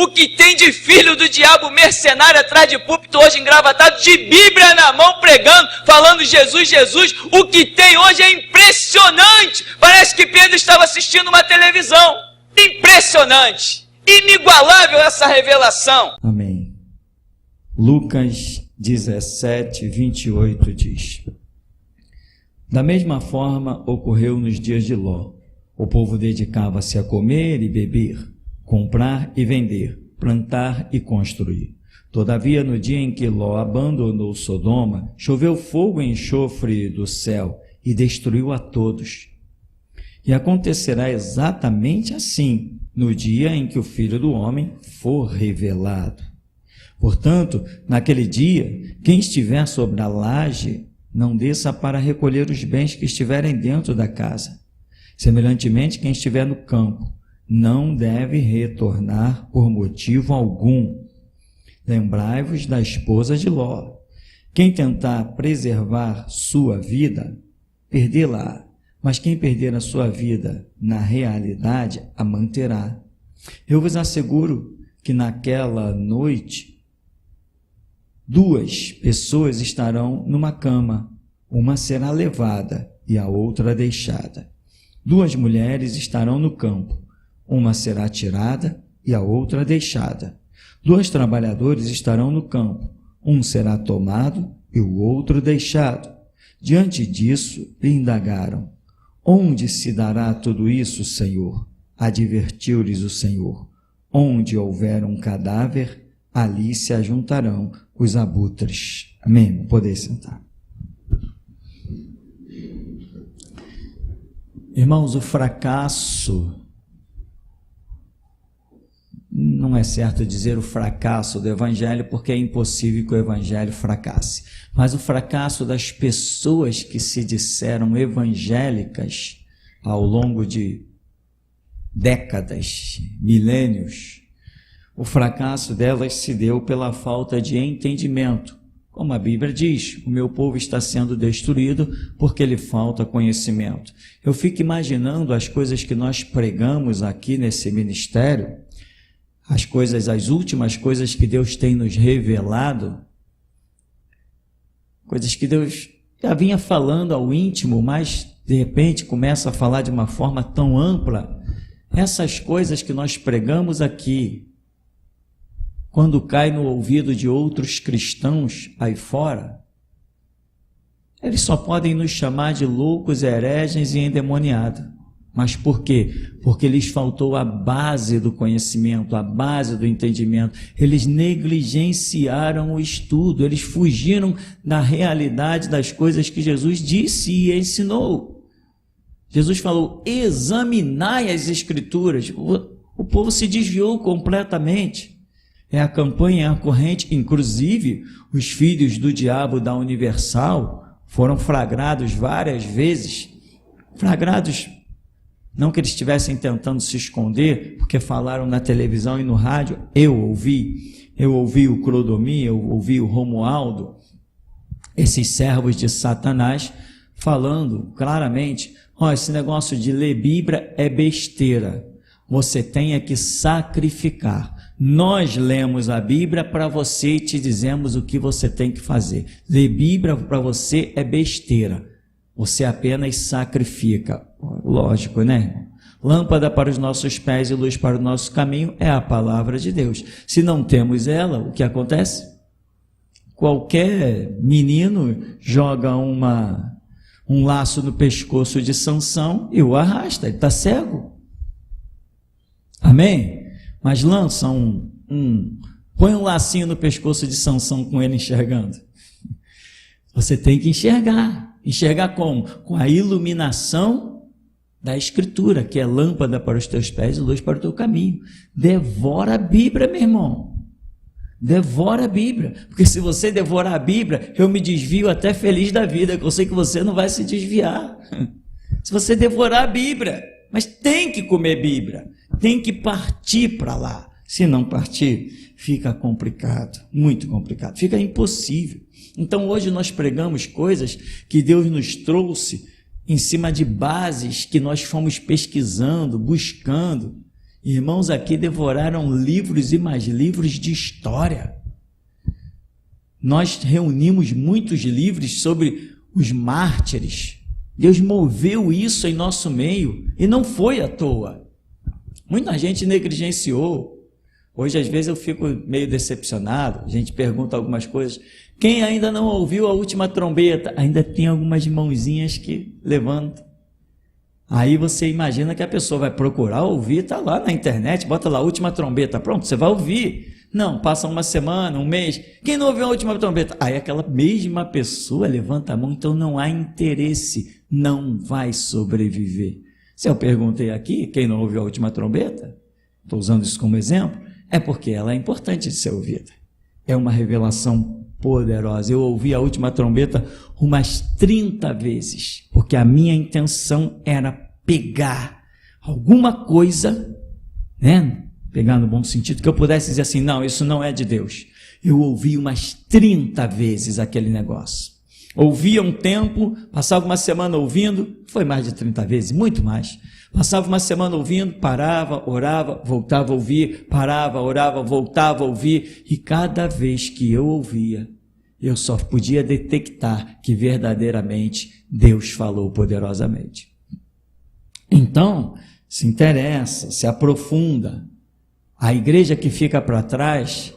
O que tem de filho do diabo mercenário atrás de púlpito hoje engravatado, de Bíblia na mão, pregando, falando Jesus, Jesus, o que tem hoje é impressionante. Parece que Pedro estava assistindo uma televisão. Impressionante, inigualável essa revelação. Amém. Lucas 17, 28 diz: da mesma forma ocorreu nos dias de Ló. O povo dedicava-se a comer e beber, comprar e vender, plantar e construir. Todavia, no dia em que Ló abandonou Sodoma, choveu fogo e enxofre do céu e destruiu a todos. E acontecerá exatamente assim no dia em que o Filho do Homem for revelado. Portanto, naquele dia, quem estiver sobre a laje, não desça para recolher os bens que estiverem dentro da casa. Semelhantemente, quem estiver no campo, não deve retornar por motivo algum. Lembrai-vos da esposa de Ló. Quem tentar preservar sua vida, perdê-la. Mas quem perder a sua vida, na realidade, a manterá. Eu vos asseguro que naquela noite, 2 pessoas estarão numa cama, uma será levada e a outra deixada. 2 mulheres estarão no campo, uma será tirada e a outra deixada. 2 trabalhadores estarão no campo, um será tomado e o outro deixado. Diante disso, lhe indagaram: onde se dará tudo isso, Senhor? Advertiu-lhes o Senhor: onde houver um cadáver, ali se ajuntarão os abutres. Amém? Poder sentar. Irmãos, o fracasso, não é certo dizer o fracasso do Evangelho, porque é impossível que o Evangelho fracasse, mas o fracasso das pessoas que se disseram evangélicas ao longo de décadas, milênios, o fracasso delas se deu pela falta de entendimento. Como a Bíblia diz, o meu povo está sendo destruído porque lhe falta conhecimento. Eu fico imaginando as coisas que nós pregamos aqui nesse ministério, as últimas coisas que Deus tem nos revelado, coisas que Deus já vinha falando ao íntimo, mas de repente começa a falar de uma forma tão ampla. Essas coisas que nós pregamos aqui, quando cai no ouvido de outros cristãos aí fora, eles só podem nos chamar de loucos, hereges e endemoniados. Mas por quê? Porque lhes faltou a base do conhecimento, a base do entendimento. Eles negligenciaram o estudo, eles fugiram da realidade das coisas que Jesus disse e ensinou. Jesus falou: examinai as Escrituras. O povo se desviou completamente. É a campanha, é a corrente. Inclusive, os filhos do diabo da Universal foram flagrados várias vezes. Flagrados, não que eles estivessem tentando se esconder, porque falaram na televisão e no rádio. Eu ouvi o Clodomir, eu ouvi o Romualdo, esses servos de Satanás, falando claramente: esse negócio de ler Bíblia é besteira, você tem que sacrificar. Nós lemos a Bíblia para você e te dizemos o que você tem que fazer. Ler Bíblia para você é besteira, você apenas sacrifica. Lógico, né? Lâmpada para os nossos pés e luz para o nosso caminho é a palavra de Deus. Se não temos ela, o que acontece? Qualquer menino joga um laço no pescoço de Sansão e o arrasta, ele está cego. Amém? Mas lança põe um lacinho no pescoço de Sansão com ele enxergando. Você tem que enxergar. Enxergar como? Com a iluminação da Escritura, que é lâmpada para os teus pés e luz para o teu caminho. Devora a Bíblia, meu irmão. Devora a Bíblia. Porque se você devorar a Bíblia, eu me desvio até feliz da vida, que eu sei que você não vai se desviar. Se você devorar a Bíblia. Mas tem que comer Bíblia. Tem que partir para lá. Se não partir, fica complicado, muito complicado, fica impossível. Então hoje nós pregamos coisas que Deus nos trouxe em cima de bases que nós fomos pesquisando, buscando, Irmãos aqui devoraram livros e mais livros de história. Nós reunimos muitos livros sobre os mártires. Deus moveu isso em nosso meio e não foi à toa. Muita gente negligenciou. Hoje, às vezes, eu fico meio decepcionado. A gente pergunta algumas coisas. Quem ainda não ouviu a última trombeta? Ainda tem algumas mãozinhas que levantam. Aí você imagina que a pessoa vai procurar ouvir, está lá na internet, bota lá a última trombeta, pronto, você vai ouvir. Não, passa uma semana, um mês, quem não ouviu a última trombeta? Aí aquela mesma pessoa levanta a mão, então não há interesse, não vai sobreviver. Se eu perguntei aqui, quem não ouviu a última trombeta, estou usando isso como exemplo, é porque ela é importante de ser ouvida. É uma revelação poderosa. Eu ouvi a última trombeta umas 30 vezes, porque a minha intenção era pegar alguma coisa, né? Pegar no bom sentido, que eu pudesse dizer assim, não, isso não é de Deus. Eu ouvi umas 30 vezes aquele negócio. Ouvia um tempo, passava uma semana ouvindo, foi mais de 30 vezes, muito mais. Passava uma semana ouvindo, parava, orava, voltava a ouvir, parava, orava, voltava a ouvir, e cada vez que eu ouvia, eu só podia detectar que verdadeiramente Deus falou poderosamente. Então, se interessa, se aprofunda. A igreja que fica para trás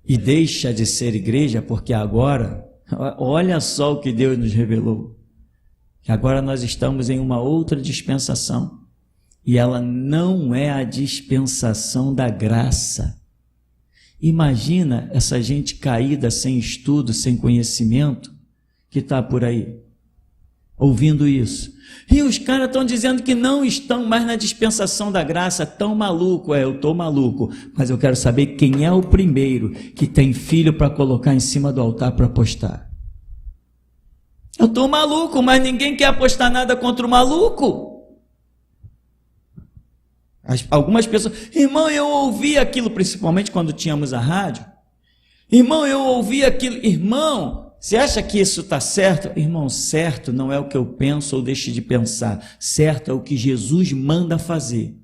e deixa de ser igreja, porque agora, olha só o que Deus nos revelou, que agora nós estamos em uma outra dispensação, e ela não é a dispensação da graça. Imagina essa gente caída, sem estudo, sem conhecimento, que está por aí, ouvindo isso. E os caras estão dizendo que não estão mais na dispensação da graça, tão maluco. Eu estou maluco, mas eu quero saber quem é o primeiro que tem filho para colocar em cima do altar para apostar. Eu estou maluco, mas ninguém quer apostar nada contra o maluco. Algumas pessoas, irmão, eu ouvi aquilo, principalmente quando tínhamos a rádio. Irmão, eu ouvi aquilo. Irmão, você acha que isso está certo? Irmão, certo não é o que eu penso ou deixo de pensar. Certo é o que Jesus manda fazer.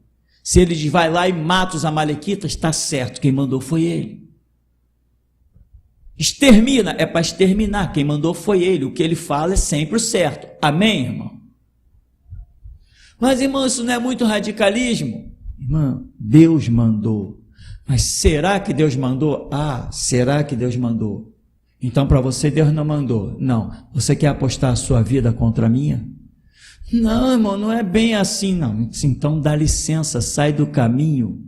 Se ele diz, vai lá e mata os amalequitas, está certo, quem mandou foi ele. Extermina, é para exterminar, quem mandou foi ele. O que ele fala é sempre o certo. Amém, irmão? Mas, irmão, isso não é muito radicalismo? Irmão, Deus mandou. Mas será que Deus mandou? Ah, será que Deus mandou? Então, para você, Deus não mandou. Não. Você quer apostar a sua vida contra a minha? Não, irmão, não é bem assim, não. Então, dá licença, sai do caminho.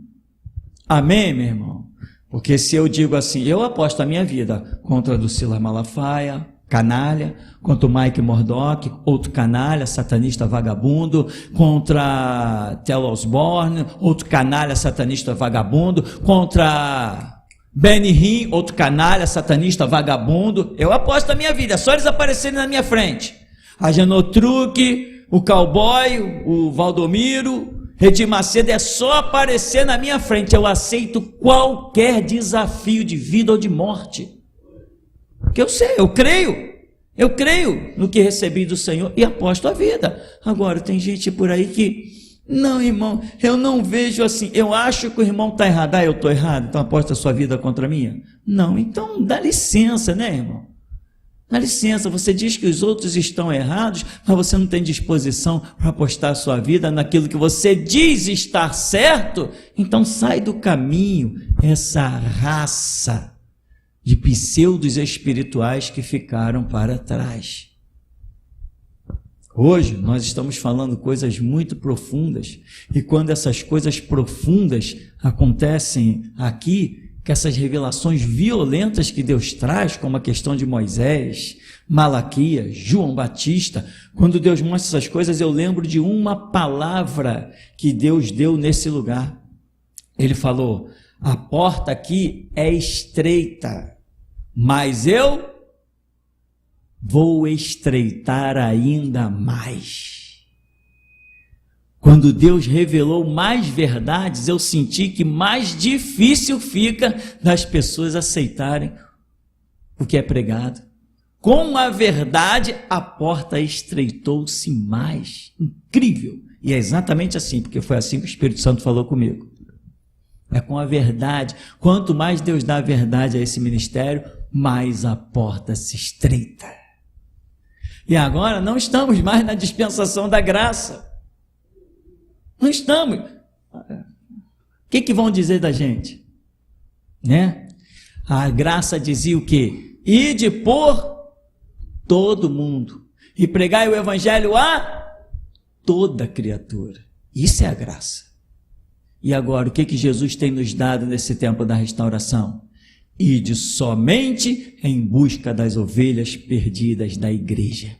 Amém, meu irmão? Porque se eu digo assim, eu aposto a minha vida contra a Dulcila Malafaia, canalha, contra o Mike Murdock, outro canalha, satanista vagabundo, contra Tel Osborne, outro canalha, satanista vagabundo, contra Benny Hinn, outro canalha, satanista vagabundo. Eu aposto a minha vida, é só eles aparecerem na minha frente. A Genotruque, o Cowboy, o Valdomiro, Redir Macedo, é só aparecer na minha frente. Eu aceito qualquer desafio de vida ou de morte. Porque eu sei, eu creio no que recebi do Senhor e aposto a vida. Agora, tem gente por aí que, não, irmão, eu não vejo assim, eu acho que o irmão está errado, eu estou errado, então aposta a sua vida contra a minha? Não, então dá licença, né, irmão? Dá licença, você diz que os outros estão errados, mas você não tem disposição para apostar a sua vida naquilo que você diz estar certo, então sai do caminho, essa raça de pseudos espirituais que ficaram para trás. Hoje nós estamos falando coisas muito profundas, e quando essas coisas profundas acontecem aqui, que essas revelações violentas que Deus traz, como a questão de Moisés, Malaquias, João Batista, quando Deus mostra essas coisas, eu lembro de uma palavra que Deus deu nesse lugar. Ele falou, a porta aqui é estreita, mas eu vou estreitar ainda mais. Quando Deus revelou mais verdades, eu senti que mais difícil fica das pessoas aceitarem o que é pregado, Com a verdade, a porta estreitou-se mais. Incrível. E é exatamente assim, porque foi assim que o Espírito Santo falou comigo. É com a verdade. Quanto mais Deus dá a verdade a esse ministério, mais a porta se estreita. E agora não estamos mais na dispensação da graça. Não estamos. O que vão dizer da gente? Né? A graça dizia o quê? Ide por todo mundo e pregai o evangelho a toda criatura. Isso é a graça. E agora, o que Jesus tem nos dado nesse tempo da restauração? Ide somente em busca das ovelhas perdidas da igreja.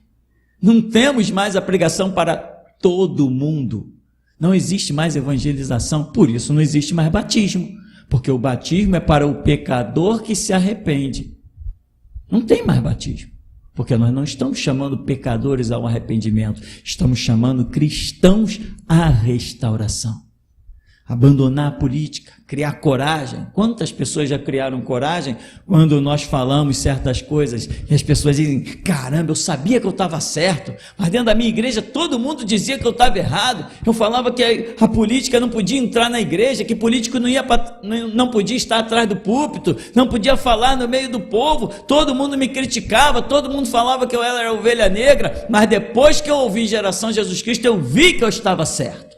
Não temos mais a pregação para todo mundo. Não existe mais evangelização, por isso não existe mais batismo. Porque o batismo é para o pecador que se arrepende. Não tem mais batismo. Porque nós não estamos chamando pecadores ao arrependimento. Estamos chamando cristãos à restauração. Abandonar a política, criar coragem. Quantas pessoas já criaram coragem quando nós falamos certas coisas e as pessoas dizem, caramba, eu sabia que eu estava certo, mas dentro da minha igreja todo mundo dizia que eu estava errado. Eu falava que a política não podia entrar na igreja, que político não podia estar atrás do púlpito, não podia falar no meio do povo, todo mundo me criticava, todo mundo falava que eu era ovelha negra, mas depois que eu ouvi Geração Jesus Cristo, eu vi que eu estava certo.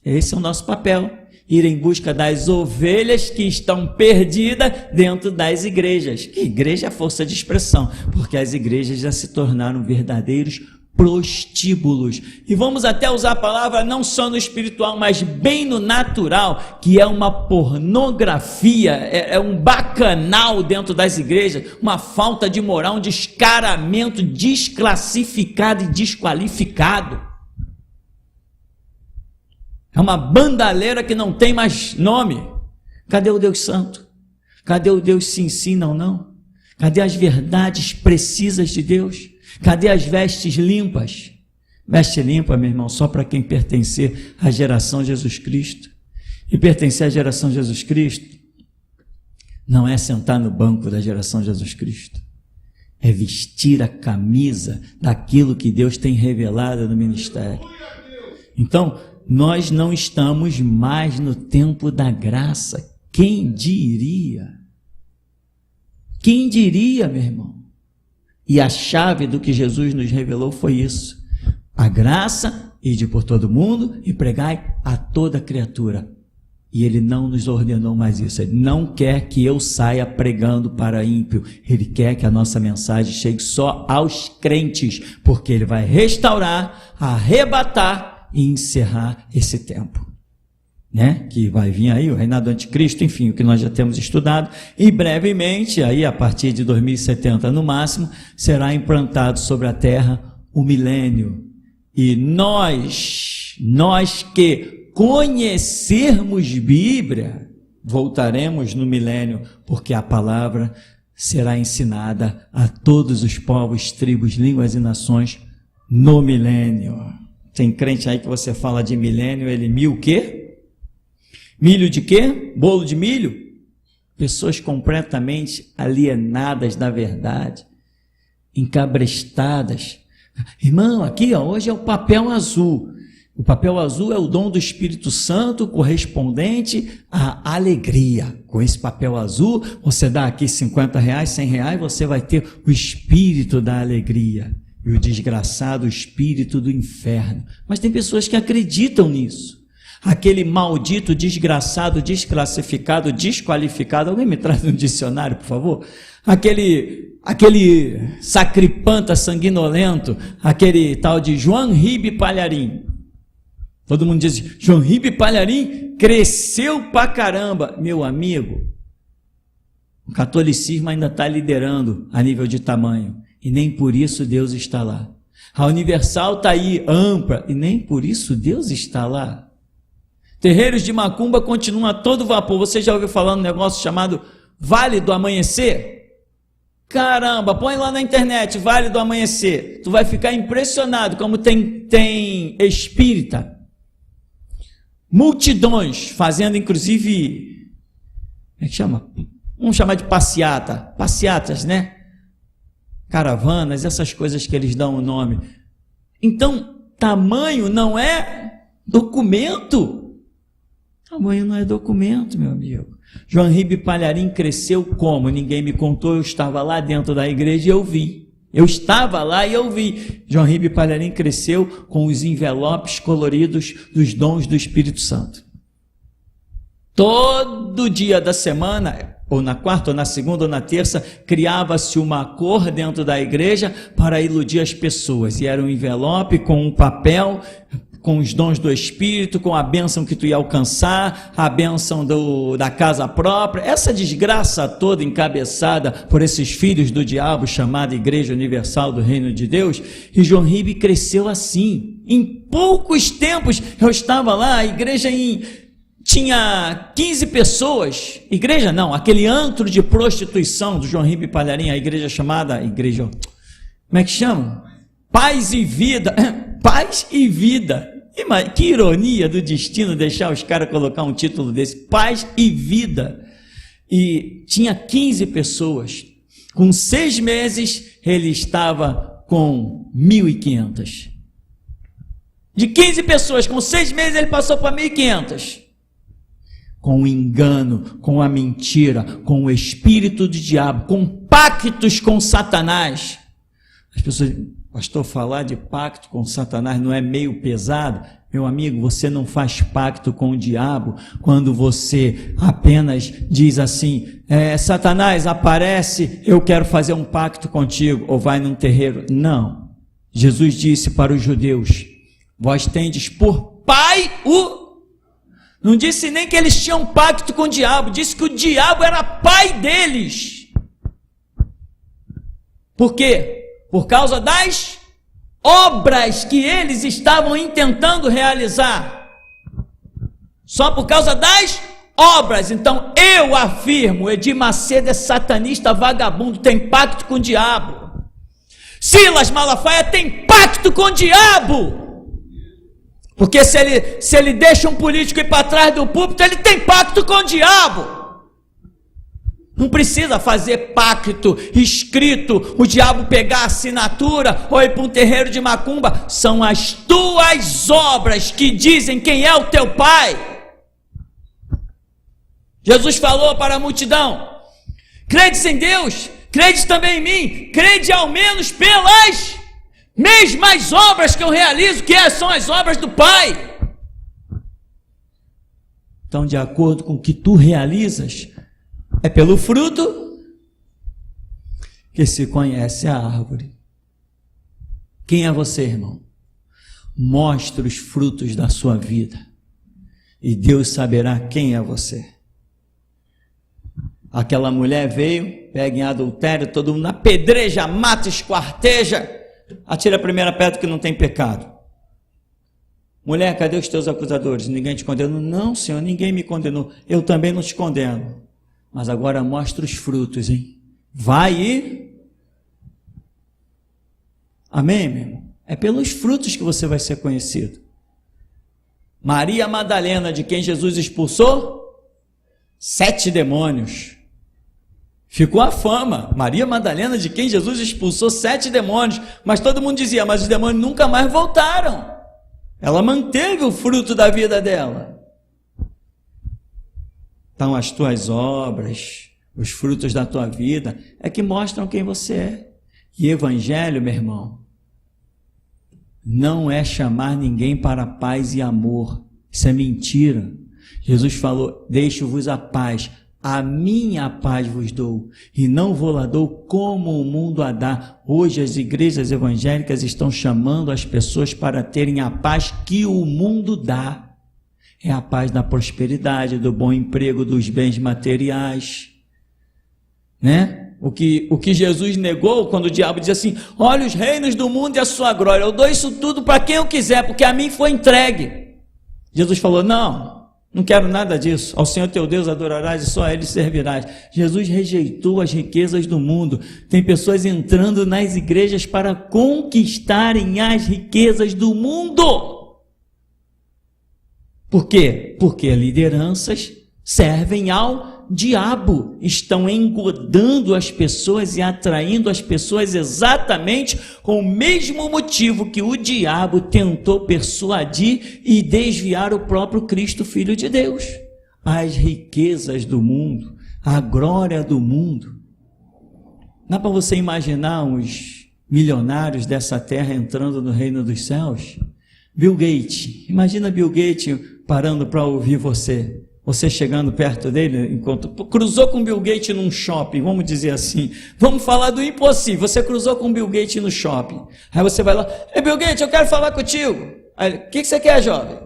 Esse é o nosso papel, ir em busca das ovelhas que estão perdidas dentro das igrejas. Que igreja é a força de expressão, porque as igrejas já se tornaram verdadeiros prostíbulos. E vamos até usar a palavra não só no espiritual, mas bem no natural, que é uma pornografia, é um bacanal dentro das igrejas, uma falta de moral, um descaramento desclassificado e desqualificado. É uma bandalheira que não tem mais nome. Cadê o Deus Santo? Cadê o Deus se ensina ou não? Cadê as verdades precisas de Deus? Cadê as vestes limpas? Veste limpa, meu irmão, só para quem pertencer à geração Jesus Cristo. E pertencer à geração Jesus Cristo não é sentar no banco da geração Jesus Cristo. É vestir a camisa daquilo que Deus tem revelado no ministério. Então, nós não estamos mais no tempo da graça. Quem diria? Quem diria, meu irmão? E a chave do que Jesus nos revelou foi isso. A graça, ide por todo mundo e pregai a toda criatura. E ele não nos ordenou mais isso. Ele não quer que eu saia pregando para ímpio. Ele quer que a nossa mensagem chegue só aos crentes, porque ele vai restaurar, arrebatar e encerrar esse tempo, né? Que vai vir aí o reinado do anticristo, enfim, o que nós já temos estudado, e brevemente, aí a partir de 2070 no máximo, será implantado sobre a terra o milênio, e nós que conhecermos Bíblia, voltaremos no milênio, porque a palavra será ensinada a todos os povos, tribos, línguas e nações no milênio. Tem crente aí que você fala de milênio, ele mil o quê? Milho de quê? Bolo de milho? Pessoas completamente alienadas da verdade, encabrestadas. Irmão, aqui ó, hoje é o papel azul. O papel azul é o dom do Espírito Santo correspondente à alegria. Com esse papel azul, você dá aqui R$50, R$100, você vai ter o Espírito da alegria. E o desgraçado espírito do inferno. Mas tem pessoas que acreditam nisso. Aquele maldito, desgraçado, desclassificado, desqualificado. Alguém me traz um dicionário, por favor? Aquele sacripanta sanguinolento, aquele tal de João Ribe Palharim. Todo mundo diz, João Ribe Palharim cresceu pra caramba. Meu amigo, o catolicismo ainda está liderando a nível de tamanho. E nem por isso Deus está lá. A Universal está aí, ampla, e nem por isso Deus está lá. Terreiros de macumba continuam a todo vapor. Você já ouviu falar num negócio chamado Vale do Amanhecer? Caramba, põe lá na internet, Vale do Amanhecer. Tu vai ficar impressionado como tem espírita. Multidões fazendo, inclusive, como é que chama? Vamos chamar de passeatas, né? caravanas, essas coisas que eles dão o nome. Então, tamanho não é documento. Tamanho não é documento, meu amigo. João Ribe Palharim cresceu como? Ninguém me contou, eu estava lá dentro da igreja e eu vi. Eu estava lá e eu vi. João Ribe Palharim cresceu com os envelopes coloridos dos dons do Espírito Santo. Todo dia da semana, ou na quarta, ou na segunda, ou na terça, criava-se uma cor dentro da igreja para iludir as pessoas. E era um envelope com um papel, com os dons do Espírito, com a bênção que tu ia alcançar, a bênção da casa própria, essa desgraça toda encabeçada por esses filhos do diabo, chamada Igreja Universal do Reino de Deus. E João Ribe cresceu assim. Em poucos tempos, eu estava lá, a igreja tinha 15 pessoas, igreja não, aquele antro de prostituição do João Ribe Palharim, a igreja chamada, como é que chama? Paz e Vida, Paz e Vida, que ironia do destino deixar os caras colocar um título desse, Paz e Vida, e tinha 15 pessoas, com 6 meses ele estava com 1.500, de 15 pessoas, com 6 meses ele passou para 1.500, com o engano, com a mentira, com o espírito do diabo, com pactos com Satanás. As pessoas, pastor, falar de pacto com Satanás não é meio pesado? Meu amigo, você não faz pacto com o diabo quando você apenas diz assim, Satanás, aparece, eu quero fazer um pacto contigo, ou vai num terreiro. Não. Jesus disse para os judeus, vós tendes por pai o... Não disse nem que eles tinham pacto com o diabo, disse que o diabo era pai deles. Por quê? Por causa das obras que eles estavam intentando realizar. Só por causa das obras. Então eu afirmo, Edir Macedo é satanista vagabundo, tem pacto com o diabo. Silas Malafaia tem pacto com o diabo. Porque se ele deixa um político ir para trás do púlpito, ele tem pacto com o diabo. Não precisa fazer pacto escrito, o diabo pegar a assinatura ou ir para um terreiro de macumba. São as tuas obras que dizem quem é o teu pai. Jesus falou para a multidão, credes em Deus, credes também em mim, crede ao menos pelas mesmas obras que eu realizo, que são as obras do Pai. Então, de acordo com o que tu realizas, é pelo fruto que se conhece a árvore. Quem é você, irmão? Mostre os frutos da sua vida e Deus saberá quem é você. Aquela mulher veio, pega em adultério, todo mundo apedreja, mata, esquarteja, atira a primeira pedra que não tem pecado. Mulher, cadê os teus acusadores? Ninguém te condenou? Não, Senhor, ninguém me condenou. Eu também não te condeno. Mas agora mostra os frutos, hein? Vai e... Amém, meu irmão? É pelos frutos que você vai ser conhecido. Maria Madalena, de quem Jesus expulsou 7 demônios. Ficou a fama, Maria Madalena, de quem Jesus expulsou 7 demônios, mas todo mundo dizia, mas os demônios nunca mais voltaram. Ela manteve o fruto da vida dela. Então as tuas obras, os frutos da tua vida, é que mostram quem você é. E evangelho, meu irmão, não é chamar ninguém para paz e amor. Isso é mentira. Jesus falou, deixo-vos a paz. A minha paz vos dou, e não vou lá dou como o mundo a dá. Hoje as igrejas evangélicas estão chamando as pessoas para terem a paz que o mundo dá. É a paz da prosperidade, do bom emprego, dos bens materiais. Né? O que Jesus negou quando o diabo diz assim, olha os reinos do mundo e a sua glória, eu dou isso tudo para quem eu quiser, porque a mim foi entregue. Jesus falou, não quero nada disso, ao Senhor teu Deus adorarás e só a Ele servirás. Jesus rejeitou as riquezas do mundo. Tem pessoas entrando nas igrejas para conquistarem as riquezas do mundo. Por quê? Porque lideranças servem ao diabo, estão engodando as pessoas e atraindo as pessoas exatamente com o mesmo motivo que o diabo tentou persuadir e desviar o próprio Cristo, Filho de Deus. As riquezas do mundo, a glória do mundo. Dá para você imaginar os milionários dessa terra entrando no reino dos céus? Bill Gates, imagina Bill Gates parando para ouvir você chegando perto dele, enquanto cruzou com Bill Gates num shopping, vamos dizer assim, vamos falar do impossível, você cruzou com Bill Gates no shopping, aí você vai lá, Bill Gates, eu quero falar contigo. Aí, o que você quer, jovem?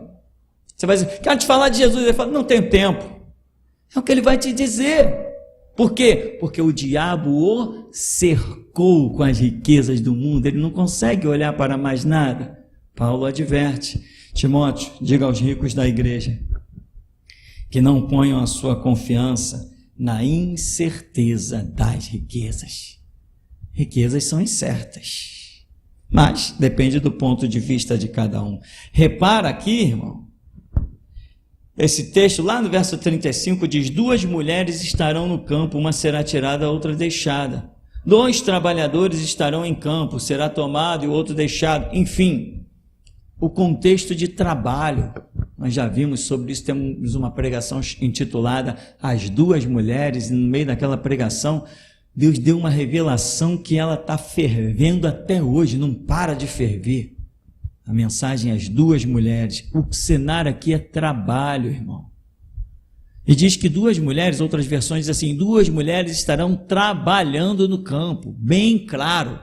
Você vai dizer, quero te falar de Jesus. Ele fala, não tenho tempo. É o que ele vai te dizer. Por quê? Porque o diabo o cercou com as riquezas do mundo, ele não consegue olhar para mais nada. Paulo adverte, Timóteo, diga aos ricos da igreja, que não ponham a sua confiança na incerteza das riquezas. Riquezas são incertas, mas depende do ponto de vista de cada um. Repara aqui, irmão, esse texto lá no verso 35 diz, 2 mulheres estarão no campo, uma será tirada, a outra deixada. 2 trabalhadores estarão em campo, será tomado e o outro deixado. Enfim, o contexto de trabalho. Nós já vimos sobre isso, temos uma pregação intitulada As 2 Mulheres, e no meio daquela pregação, Deus deu uma revelação que ela está fervendo até hoje, não para de ferver. A mensagem As 2 Mulheres. O cenário aqui é trabalho, irmão. E diz que 2 mulheres, outras versões dizem assim, 2 mulheres estarão trabalhando no campo, bem claro.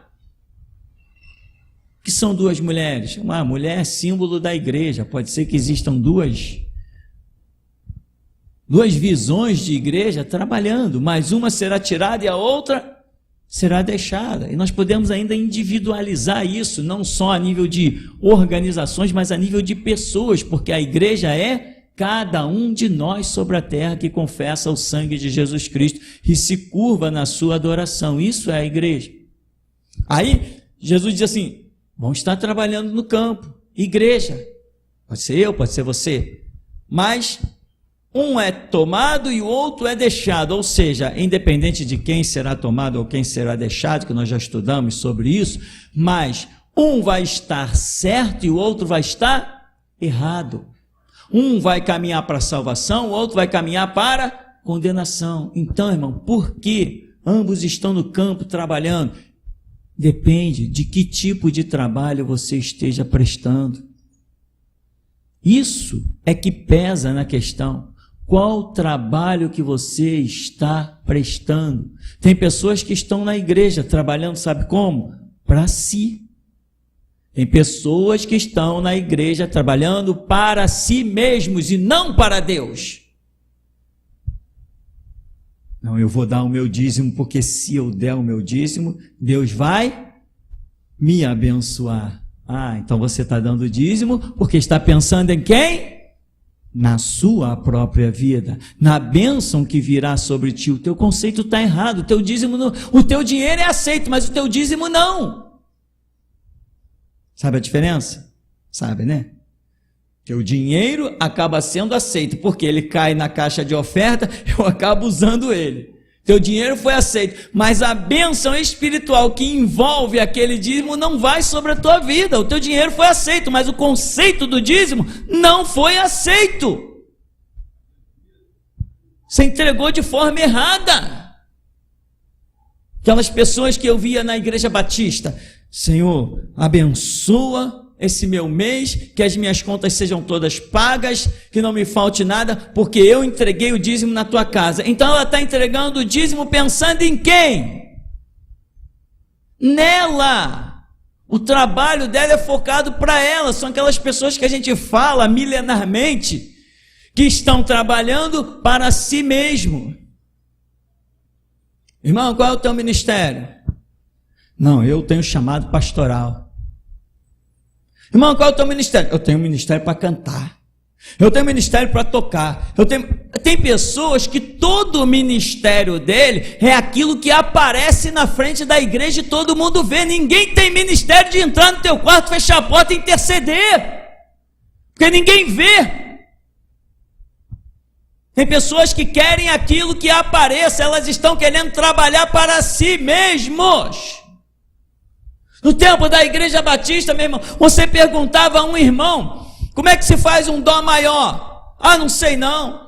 O que são 2 mulheres? Uma mulher é símbolo da igreja, pode ser que existam duas visões de igreja trabalhando, mas uma será tirada e a outra será deixada. E nós podemos ainda individualizar isso, não só a nível de organizações, mas a nível de pessoas, porque a igreja é cada um de nós sobre a terra que confessa o sangue de Jesus Cristo e se curva na sua adoração. Isso é a igreja. Aí Jesus diz assim, vão estar trabalhando no campo, igreja, pode ser eu, pode ser você, mas um é tomado e o outro é deixado, ou seja, independente de quem será tomado ou quem será deixado, que nós já estudamos sobre isso, mas um vai estar certo e o outro vai estar errado. Um vai caminhar para a salvação, o outro vai caminhar para a condenação. Então, irmão, por que ambos estão no campo trabalhando? Depende de que tipo de trabalho você esteja prestando. Isso é que pesa na questão. Qual trabalho que você está prestando? Tem pessoas que estão na igreja trabalhando, sabe como? Para si. Tem pessoas que estão na igreja trabalhando para si mesmos e não para Deus. Não, eu vou dar o meu dízimo, porque se eu der o meu dízimo, Deus vai me abençoar. Ah, então você está dando dízimo porque está pensando em quem? Na sua própria vida, na bênção que virá sobre ti. O teu conceito está errado, o teu dízimo não, o teu dinheiro é aceito, mas o teu dízimo não. Sabe a diferença? Sabe, né? Que o dinheiro acaba sendo aceito, porque ele cai na caixa de oferta, eu acabo usando ele. Teu dinheiro foi aceito, mas a bênção espiritual que envolve aquele dízimo não vai sobre a tua vida. O teu dinheiro foi aceito, mas o conceito do dízimo não foi aceito. Você entregou de forma errada. Aquelas pessoas que eu via na igreja batista, Senhor, abençoa esse meu mês, que as minhas contas sejam todas pagas, que não me falte nada, porque eu entreguei o dízimo na tua casa. Então ela está entregando o dízimo pensando em quem? Nela. O trabalho dela é focado para ela. São aquelas pessoas que a gente fala milenarmente, que estão trabalhando para si mesmo. Irmão, qual é o teu ministério? Não, eu tenho chamado pastoral. Irmão, qual é o teu ministério? Eu tenho um ministério para cantar. Eu tenho um ministério para tocar. Tem pessoas que todo o ministério dele é aquilo que aparece na frente da igreja e todo mundo vê. Ninguém tem ministério de entrar no teu quarto, fechar a porta e interceder. Porque ninguém vê. Tem pessoas que querem aquilo que apareça, elas estão querendo trabalhar para si mesmos. No tempo da Igreja Batista, meu irmão, você perguntava a um irmão, como é que se faz um dó maior? Ah, não sei não.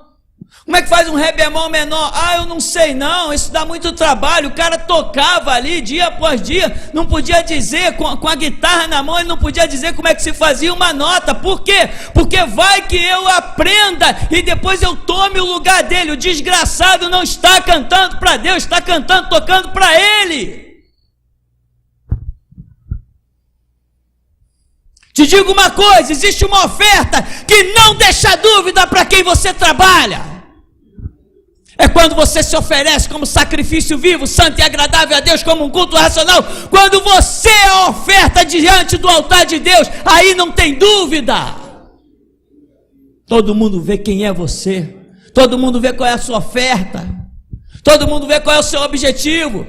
Como é que faz um ré bemol menor? Ah, eu não sei não, isso dá muito trabalho. O cara tocava ali dia após dia, não podia dizer, com a guitarra na mão, ele não podia dizer como é que se fazia uma nota. Por quê? Porque vai que eu aprenda e depois eu tome o lugar dele. O desgraçado não está cantando para Deus, está cantando, tocando para ele. Te digo uma coisa, existe uma oferta que não deixa dúvida para quem você trabalha. É quando você se oferece como sacrifício vivo, santo e agradável a Deus, como um culto racional. Quando você é oferta diante do altar de Deus, aí não tem dúvida. Todo mundo vê quem é você. Todo mundo vê qual é a sua oferta. Todo mundo vê qual é o seu objetivo.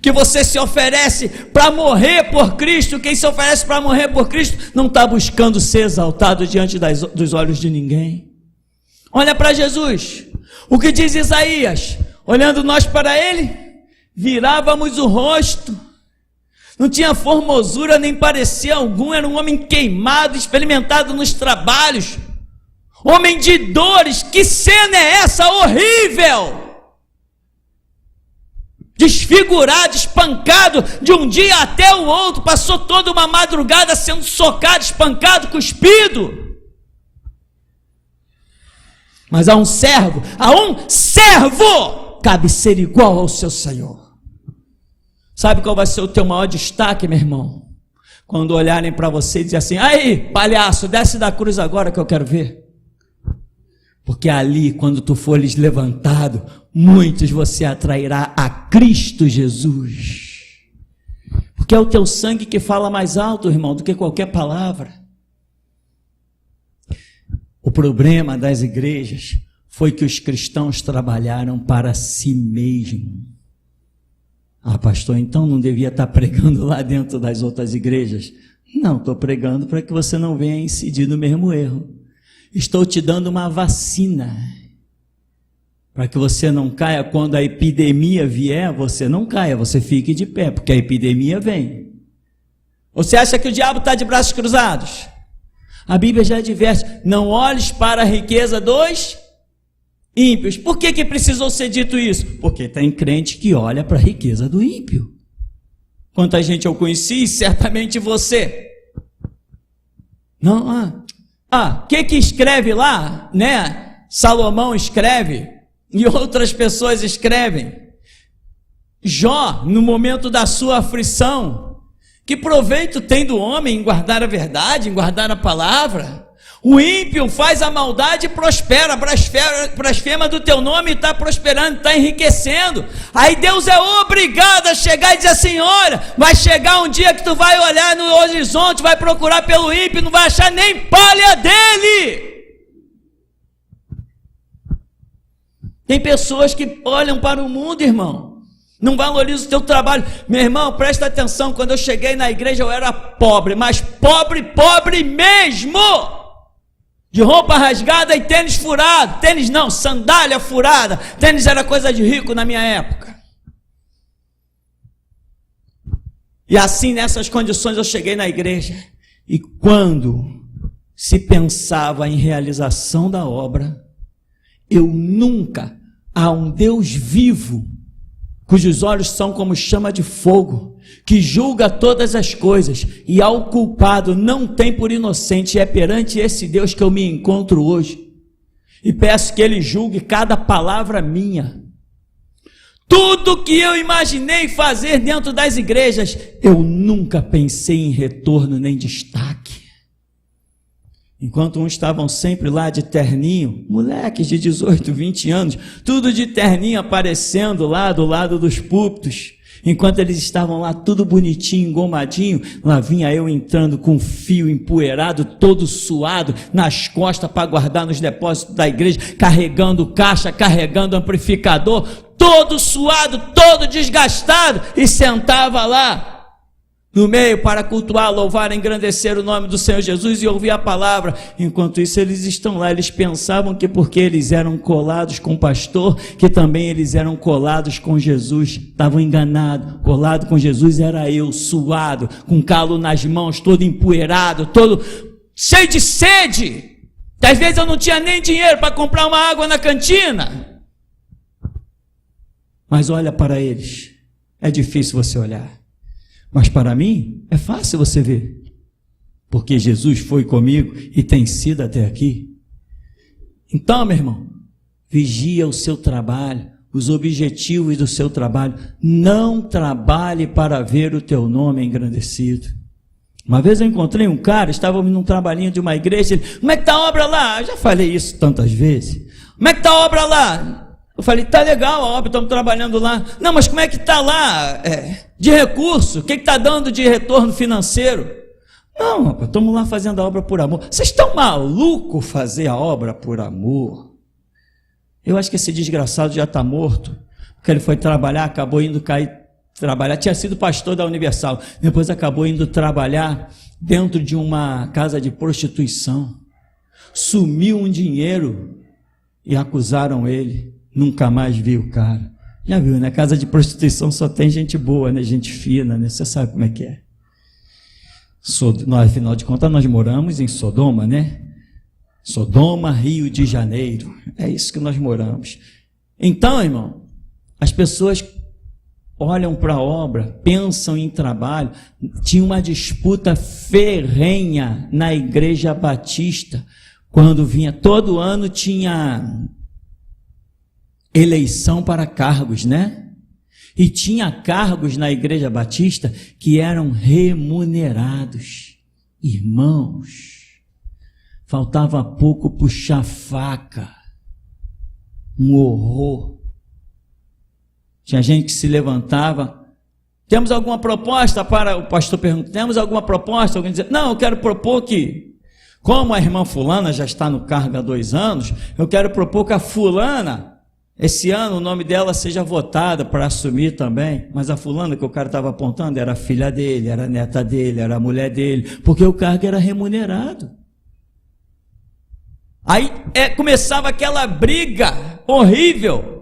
Que você se oferece para morrer por Cristo. Quem se oferece para morrer por Cristo não está buscando ser exaltado diante dos olhos de ninguém. Olha para Jesus. O que diz Isaías? Olhando nós para ele, virávamos o rosto. Não tinha formosura nem parecia algum. Era um homem queimado, experimentado nos trabalhos. Homem de dores. Que cena é essa horrível? Desfigurado, espancado de um dia até o outro. Passou toda uma madrugada sendo socado, espancado, cuspido. Mas a um servo cabe ser igual ao seu Senhor. Sabe qual vai ser o teu maior destaque, meu irmão? Quando olharem para você e dizer assim, aí, palhaço, desce da cruz agora que eu quero ver. Porque ali, quando tu fores levantado, muitos você atrairá a Cristo Jesus. Porque é o teu sangue que fala mais alto, irmão, do que qualquer palavra. O problema das igrejas foi que os cristãos trabalharam para si mesmos. Ah, pastor, então não devia estar pregando lá dentro das outras igrejas? Não, estou pregando para que você não venha incidir no mesmo erro. Estou te dando uma vacina, para que você não caia quando a epidemia vier, você não caia, você fique de pé, porque a epidemia vem. Você acha que o diabo está de braços cruzados? A Bíblia já adverte, não olhes para a riqueza dos ímpios. Por que precisou ser dito isso? Porque tem crente que olha para a riqueza do ímpio. Quanta gente eu conheci, certamente você. Não, que escreve lá, né? Salomão escreve, e outras pessoas escrevem. Jó, no momento da sua aflição, que proveito tem do homem em guardar a verdade, em guardar a palavra? O ímpio faz a maldade e prospera, blasfema do teu nome e está prosperando, está enriquecendo. Aí Deus é obrigado a chegar e dizer assim, olha, vai chegar um dia que tu vai olhar no horizonte, vai procurar pelo ímpio, não vai achar nem palha dele. Tem pessoas que olham para o mundo, irmão, não valorizam o teu trabalho. Meu irmão, presta atenção, quando eu cheguei na igreja eu era pobre, mas pobre mesmo, de roupa rasgada e tênis furado. Tênis não, sandália furada. Tênis era coisa de rico na minha época. E assim, nessas condições, eu cheguei na igreja. E quando se pensava em realização da obra, eu nunca, há um Deus vivo, cujos olhos são como chama de fogo, que julga todas as coisas, e ao culpado não tem por inocente. É perante esse Deus que eu me encontro hoje, e peço que Ele julgue cada palavra minha. Tudo que eu imaginei fazer dentro das igrejas, eu nunca pensei em retorno nem destaque. Enquanto uns estavam sempre lá de terninho, moleques de 18, 20 anos, tudo de terninho aparecendo lá do lado dos púlpitos, enquanto eles estavam lá tudo bonitinho, engomadinho, lá vinha eu entrando com fio empoeirado, todo suado, nas costas para guardar nos depósitos da igreja, carregando caixa, carregando amplificador, todo suado, todo desgastado, e sentava lá. no meio para cultuar, louvar, engrandecer o nome do Senhor Jesus e ouvir a palavra. Enquanto isso, eles estão lá, eles pensavam que porque eles eram colados com o pastor, que também eles eram colados com Jesus. Estavam enganados. Colado com Jesus era eu, suado, com calo nas mãos, todo empoeirado, todo cheio de sede. Às vezes eu não tinha nem dinheiro para comprar uma água na cantina. Mas olha para eles, é difícil você olhar. Mas para mim, é fácil você ver, porque Jesus foi comigo e tem sido até aqui. Então, meu irmão, vigia o seu trabalho, os objetivos do seu trabalho. Não trabalhe para ver o teu nome engrandecido. Uma vez eu encontrei um cara, estávamos num trabalhinho de uma igreja, ele, como é que está a obra lá? Eu já falei isso tantas vezes. Como é que está a obra lá? Eu falei, tá legal a obra, estamos trabalhando lá. Não, mas como é que está lá? De recurso, o que está dando de retorno financeiro? Não, rapaz, estamos lá fazendo a obra por amor. Vocês estão malucos fazer a obra por amor? Eu acho que esse desgraçado já está morto, porque ele foi trabalhar, acabou indo trabalhar, tinha sido pastor da Universal, depois acabou indo trabalhar dentro de uma casa de prostituição. Sumiu um dinheiro e acusaram ele. Nunca mais vi o cara. Já viu, né? Casa de prostituição só tem gente boa, né? Gente fina, né? Você sabe como é que é. Nós, afinal de contas, nós moramos em Sodoma, né? Sodoma, Rio de Janeiro. É isso que nós moramos. Então, irmão, as pessoas olham para a obra, pensam em trabalho. Tinha uma disputa ferrenha na Igreja Batista. Quando vinha, todo ano tinha eleição para cargos, né? E tinha cargos na Igreja Batista que eram remunerados. Irmãos, faltava pouco puxar faca. Um horror. Tinha gente que se levantava. Temos alguma proposta para... O pastor pergunta, temos alguma proposta? Alguém dizia, não, eu quero propor que, como a irmã fulana já está no cargo há 2 anos, eu quero propor que a fulana, esse ano o nome dela seja votada para assumir também. Mas a fulana que o cara estava apontando era a filha dele, era a neta dele, era a mulher dele, porque o cargo era remunerado. Aí começava aquela briga horrível.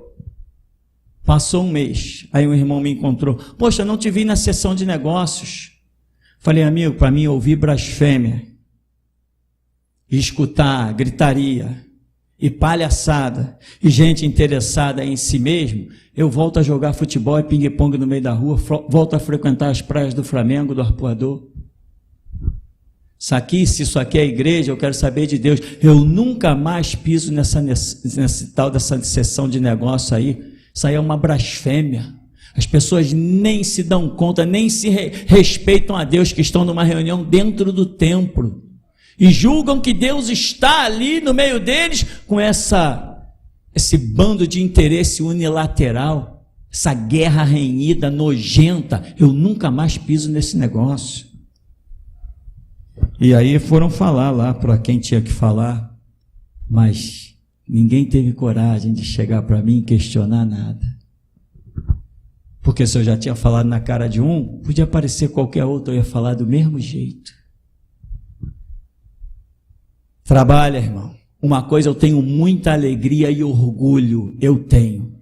Passou um mês, aí um irmão me encontrou. Poxa, não te vi na sessão de negócios. Falei, amigo, para mim ouvir blasfêmia, e escutar gritaria, e palhaçada, e gente interessada em si mesmo, eu volto a jogar futebol e pingue-pongue no meio da rua, volto a frequentar as praias do Flamengo, do Arpoador. Se isso aqui é igreja, eu quero saber de Deus. Eu nunca mais piso nessa tal dessa sessão de negócio aí. Isso aí é uma blasfêmia. As pessoas nem se dão conta, nem se respeitam a Deus, que estão numa reunião dentro do templo e julgam que Deus está ali no meio deles com esse bando de interesse unilateral, essa guerra renhida, nojenta. Eu nunca mais piso nesse negócio. E aí foram falar lá para quem tinha que falar, mas ninguém teve coragem de chegar para mim e questionar nada. Porque se eu já tinha falado na cara de um, podia aparecer qualquer outro, eu ia falar do mesmo jeito. Trabalha, irmão. Uma coisa eu tenho muita alegria e orgulho, eu tenho.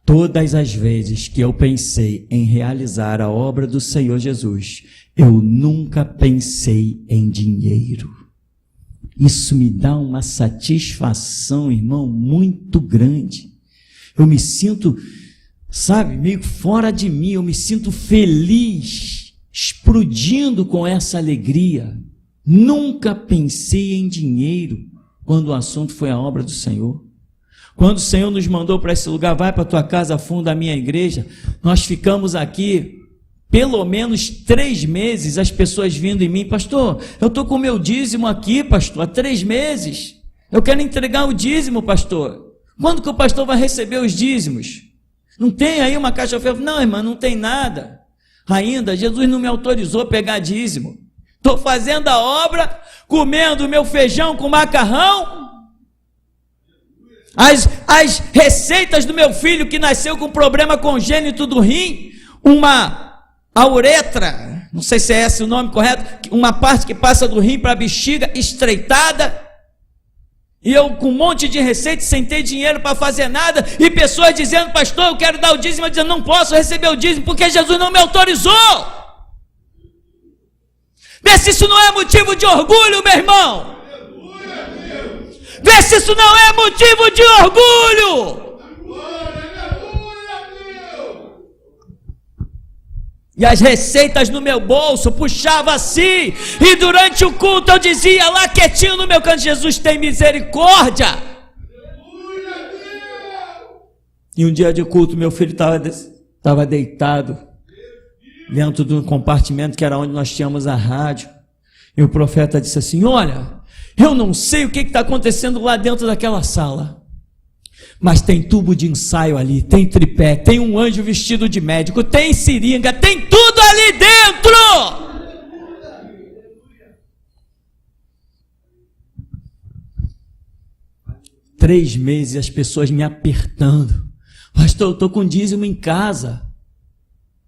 Todas as vezes que eu pensei em realizar a obra do Senhor Jesus, eu nunca pensei em dinheiro. Isso me dá uma satisfação, irmão, muito grande. Eu me sinto, sabe, meio fora de mim, eu me sinto feliz, explodindo com essa alegria. Nunca pensei em dinheiro quando o assunto foi a obra do Senhor. Quando o Senhor nos mandou para esse lugar, vai para a tua casa, funda a minha igreja, nós ficamos aqui pelo menos 3 meses, as pessoas vindo em mim, pastor, eu estou com o meu dízimo aqui, pastor, há 3 meses, eu quero entregar o dízimo, pastor. Quando que o pastor vai receber os dízimos? Não tem aí uma caixa oferta? Não, irmã, não tem nada. Ainda, Jesus não me autorizou a pegar dízimo. Estou fazendo a obra, comendo o meu feijão com macarrão, as receitas do meu filho que nasceu com problema congênito do rim, uma uretra, não sei se é esse o nome correto, uma parte que passa do rim para a bexiga, estreitada, e eu com um monte de receita, sem ter dinheiro para fazer nada, e pessoas dizendo, pastor, eu quero dar o dízimo, eu dizendo, não posso receber o dízimo, porque Jesus não me autorizou. Vê se isso não é motivo de orgulho, meu irmão. Vê se isso não é motivo de orgulho. E as receitas no meu bolso, puxava assim, e durante o culto eu dizia lá quietinho no meu canto, Jesus tem misericórdia. E um dia de culto, meu filho estava deitado dentro de um compartimento que era onde nós tínhamos a rádio, e o profeta disse assim, olha, eu não sei o que está acontecendo lá dentro daquela sala, mas tem tubo de ensaio ali, tem tripé, tem um anjo vestido de médico, tem seringa, tem tudo ali dentro. 3 meses as pessoas me apertando, pastor, eu estou com dízimo em casa,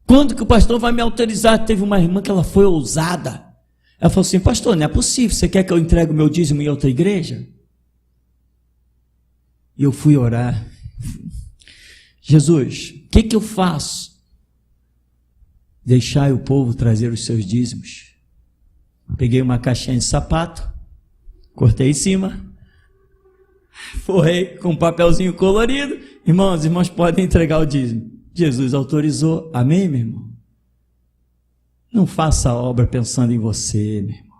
quando que o pastor vai me autorizar? Teve uma irmã que ela foi ousada, ela falou assim, pastor, não é possível, você quer que eu entregue o meu dízimo em outra igreja? E eu fui orar, Jesus, o que eu faço? Deixai o povo trazer os seus dízimos. Peguei uma caixinha de sapato, cortei em cima, forrei com um papelzinho colorido, irmãos podem entregar o dízimo. Jesus autorizou, amém, meu irmão? Não faça a obra pensando em você, meu irmão.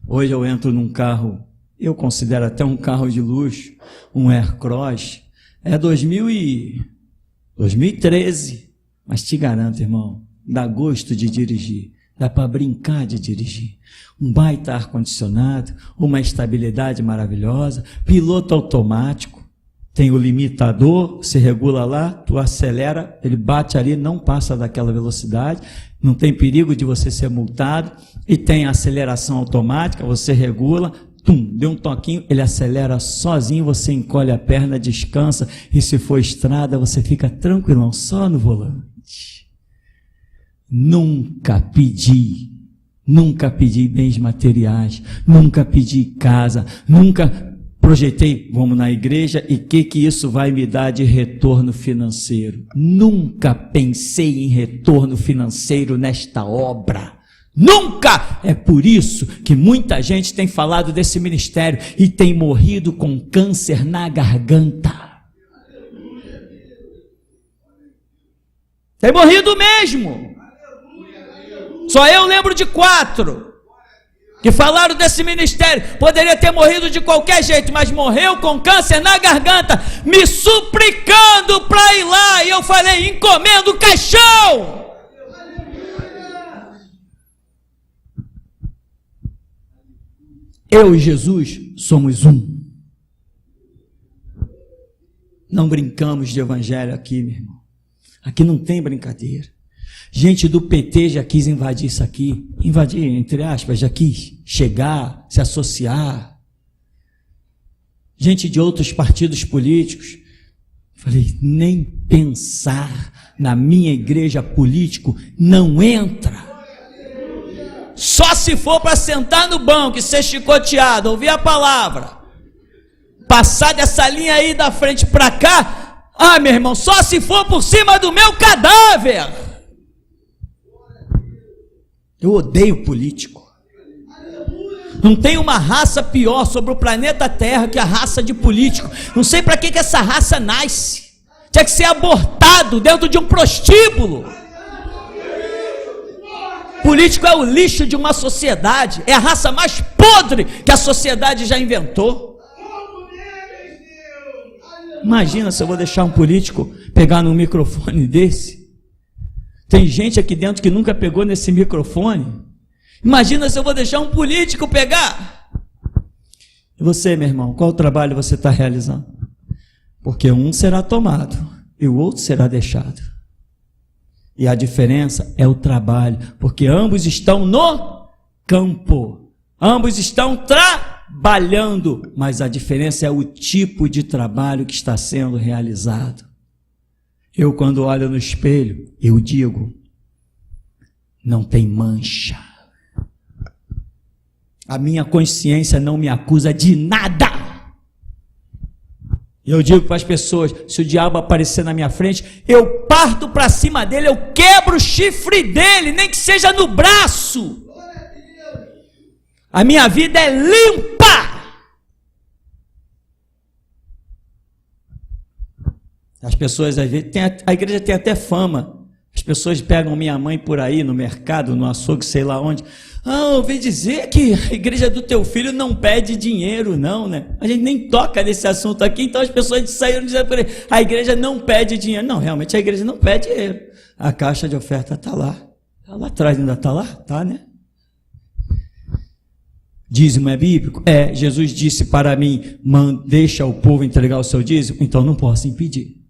Hoje eu entro num carro, eu considero até um carro de luxo, um Aircross, é 2013, mas te garanto, irmão, dá gosto de dirigir, dá para brincar de dirigir, um baita ar-condicionado, uma estabilidade maravilhosa, piloto automático, tem o limitador, você regula lá, tu acelera, ele bate ali, não passa daquela velocidade, não tem perigo de você ser multado, e tem aceleração automática, você regula, deu um toquinho, ele acelera sozinho, você encolhe a perna, descansa, e se for estrada, você fica tranquilão, só no volante. Nunca pedi bens materiais, nunca pedi casa, nunca projetei, vamos na igreja, e que isso vai me dar de retorno financeiro. Nunca pensei em retorno financeiro nesta obra. Nunca! É por isso que muita gente tem falado desse ministério e tem morrido com câncer na garganta. Tem morrido mesmo. Só eu lembro de 4 que falaram desse ministério. Poderia ter morrido de qualquer jeito, mas morreu com câncer na garganta, me suplicando para ir lá. E eu falei, encomenda o caixão. Eu e Jesus somos um. Não brincamos de evangelho aqui, meu irmão. Aqui não tem brincadeira. Gente do PT já quis invadir isso aqui. Invadir, entre aspas, já quis chegar, se associar. Gente de outros partidos políticos. Falei, nem pensar na minha igreja político, não entra. Só se for para sentar no banco e ser chicoteado, ouvir a palavra, passar dessa linha aí da frente para cá, meu irmão, só se for por cima do meu cadáver. Eu odeio político. Não tem uma raça pior sobre o planeta Terra que a raça de político. Não sei para que essa raça nasce. Tinha que ser abortado dentro de um prostíbulo. Político é o lixo de uma sociedade, é a raça mais podre que a sociedade já inventou. Imagina se eu vou deixar um político pegar num microfone desse. Tem gente aqui dentro que nunca pegou nesse microfone. Imagina se eu vou deixar um político pegar. E você, meu irmão, qual trabalho você está realizando? Porque um será tomado e o outro será deixado. E a diferença é o trabalho, porque ambos estão no campo, ambos estão trabalhando, mas a diferença é o tipo de trabalho que está sendo realizado. Eu, quando olho no espelho, eu digo, não tem mancha. A minha consciência não me acusa de nada. Eu digo para as pessoas, se o diabo aparecer na minha frente, eu parto para cima dele, eu quebro o chifre dele, nem que seja no braço. A minha vida é limpa. As pessoas, às vezes, a igreja tem até fama. As pessoas pegam minha mãe por aí, no mercado, no açougue, sei lá onde. Eu ouvi dizer que a igreja do teu filho não pede dinheiro, não, né? A gente nem toca nesse assunto aqui, então as pessoas saíram dizendo por aí, a igreja não pede dinheiro. Não, realmente a igreja não pede dinheiro. A caixa de oferta está lá. Está lá atrás, ainda está lá? Está, né? Dízimo é bíblico? É, Jesus disse para mim, deixa o povo entregar o seu dízimo, então não posso impedir.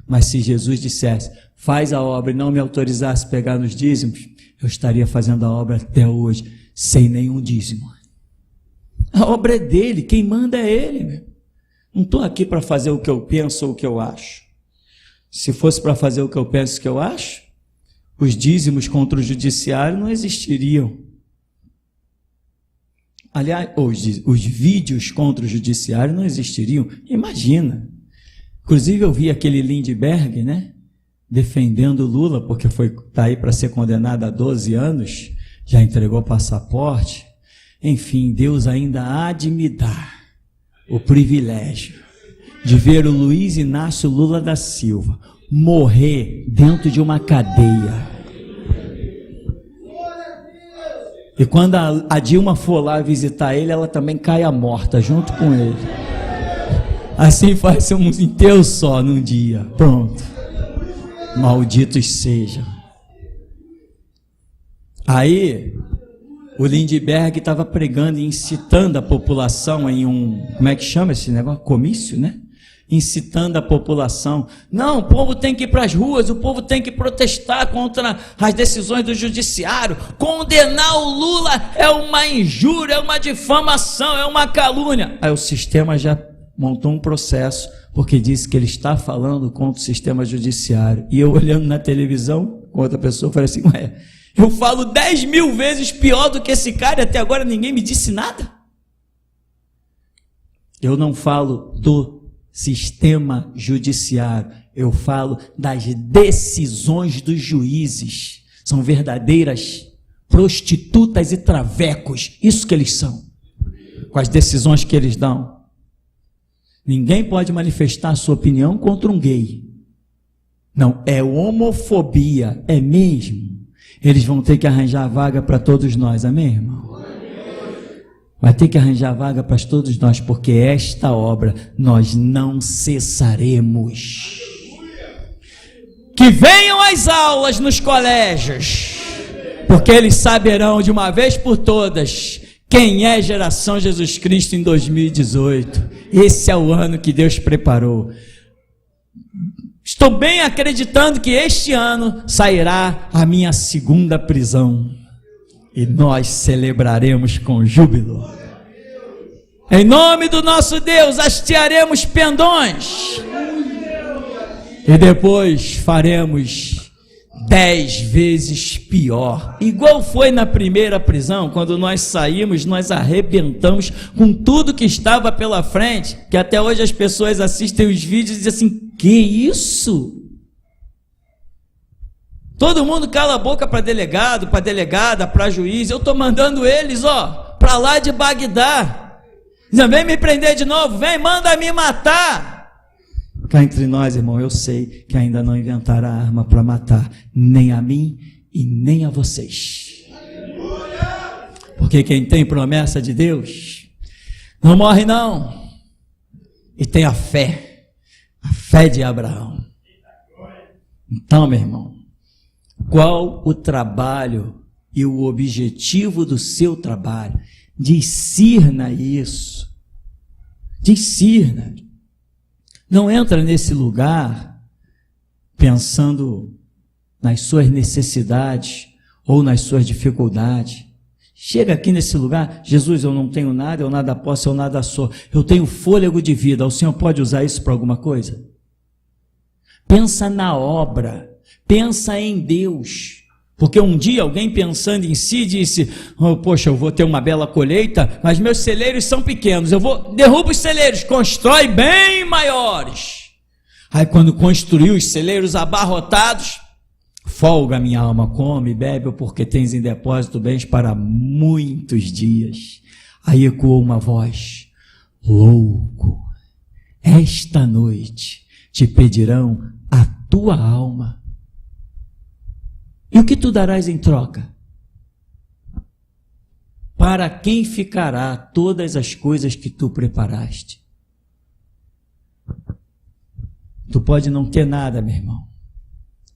Mas se Jesus dissesse, faz a obra e não me autorizasse a pegar nos dízimos, eu estaria fazendo a obra até hoje, sem nenhum dízimo. A obra é dele, quem manda é ele. Meu. Não estou aqui para fazer o que eu penso ou o que eu acho. Se fosse para fazer o que eu penso e o que eu acho, os dízimos contra o judiciário não existiriam. Aliás, os vídeos contra o judiciário não existiriam. Imagina. Inclusive eu vi aquele Lindbergh, né? Defendendo Lula, porque está aí para ser condenado a 12 anos, já entregou passaporte. Enfim, Deus ainda há de me dar o privilégio de ver o Luiz Inácio Lula da Silva morrer dentro de uma cadeia. E quando a Dilma for lá visitar ele, ela também caia morta junto com ele. Assim faz um enterro só num dia. Pronto. Malditos sejam. Aí, o Lindbergh estava pregando e incitando a população em como é que chama esse negócio? Comício, né? Incitando a população. Não, o povo tem que ir para as ruas, o povo tem que protestar contra as decisões do judiciário. Condenar o Lula é uma injúria, é uma difamação, é uma calúnia. Aí o sistema já montou um processo, porque disse que ele está falando contra o sistema judiciário. E eu olhando na televisão, com outra pessoa, falei assim, eu falo 10 mil vezes pior do que esse cara e até agora ninguém me disse nada. Eu não falo do sistema judiciário, eu falo das decisões dos juízes. São verdadeiras prostitutas e travecos, isso que eles são, com as decisões que eles dão. Ninguém pode manifestar a sua opinião contra um gay. Não, é homofobia, é mesmo. Eles vão ter que arranjar vaga para todos nós, amém, irmão? Vai ter que arranjar vaga para todos nós, porque esta obra nós não cessaremos. Que venham as aulas nos colégios, porque eles saberão de uma vez por todas quem é Geração Jesus Cristo em 2018. Esse é o ano que Deus preparou. Estou bem acreditando que este ano sairá a minha segunda prisão. E nós celebraremos com júbilo. Em nome do nosso Deus, hastearemos pendões. E depois faremos 10 vezes pior. Igual foi na primeira prisão, quando nós saímos, nós arrebentamos com tudo que estava pela frente, que até hoje as pessoas assistem os vídeos e dizem assim, que isso? Todo mundo cala a boca para delegado, para delegada, para juiz. Eu estou mandando eles, para lá de Bagdá. Dizem, vem me prender de novo, vem, manda me matar. Cá entre nós, irmão, eu sei que ainda não inventaram a arma para matar, nem a mim e nem a vocês. Porque quem tem promessa de Deus, não morre não. E tem a fé de Abraão. Então, meu irmão, qual o trabalho e o objetivo do seu trabalho? Discirna isso. Discirna. Não entra nesse lugar pensando nas suas necessidades ou nas suas dificuldades. Chega aqui nesse lugar, Jesus, eu não tenho nada, eu nada posso, eu nada sou. Eu tenho fôlego de vida, o Senhor pode usar isso para alguma coisa? Pensa na obra, pensa em Deus. Porque um dia alguém pensando em si disse, poxa, eu vou ter uma bela colheita, mas meus celeiros são pequenos, derruba os celeiros, constrói bem maiores. Aí quando construiu os celeiros abarrotados, folga minha alma, come, bebe, porque tens em depósito bens para muitos dias. Aí ecoou uma voz, louco, esta noite te pedirão a tua alma. E o que tu darás em troca? Para quem ficará todas as coisas que tu preparaste? Tu pode não ter nada, meu irmão,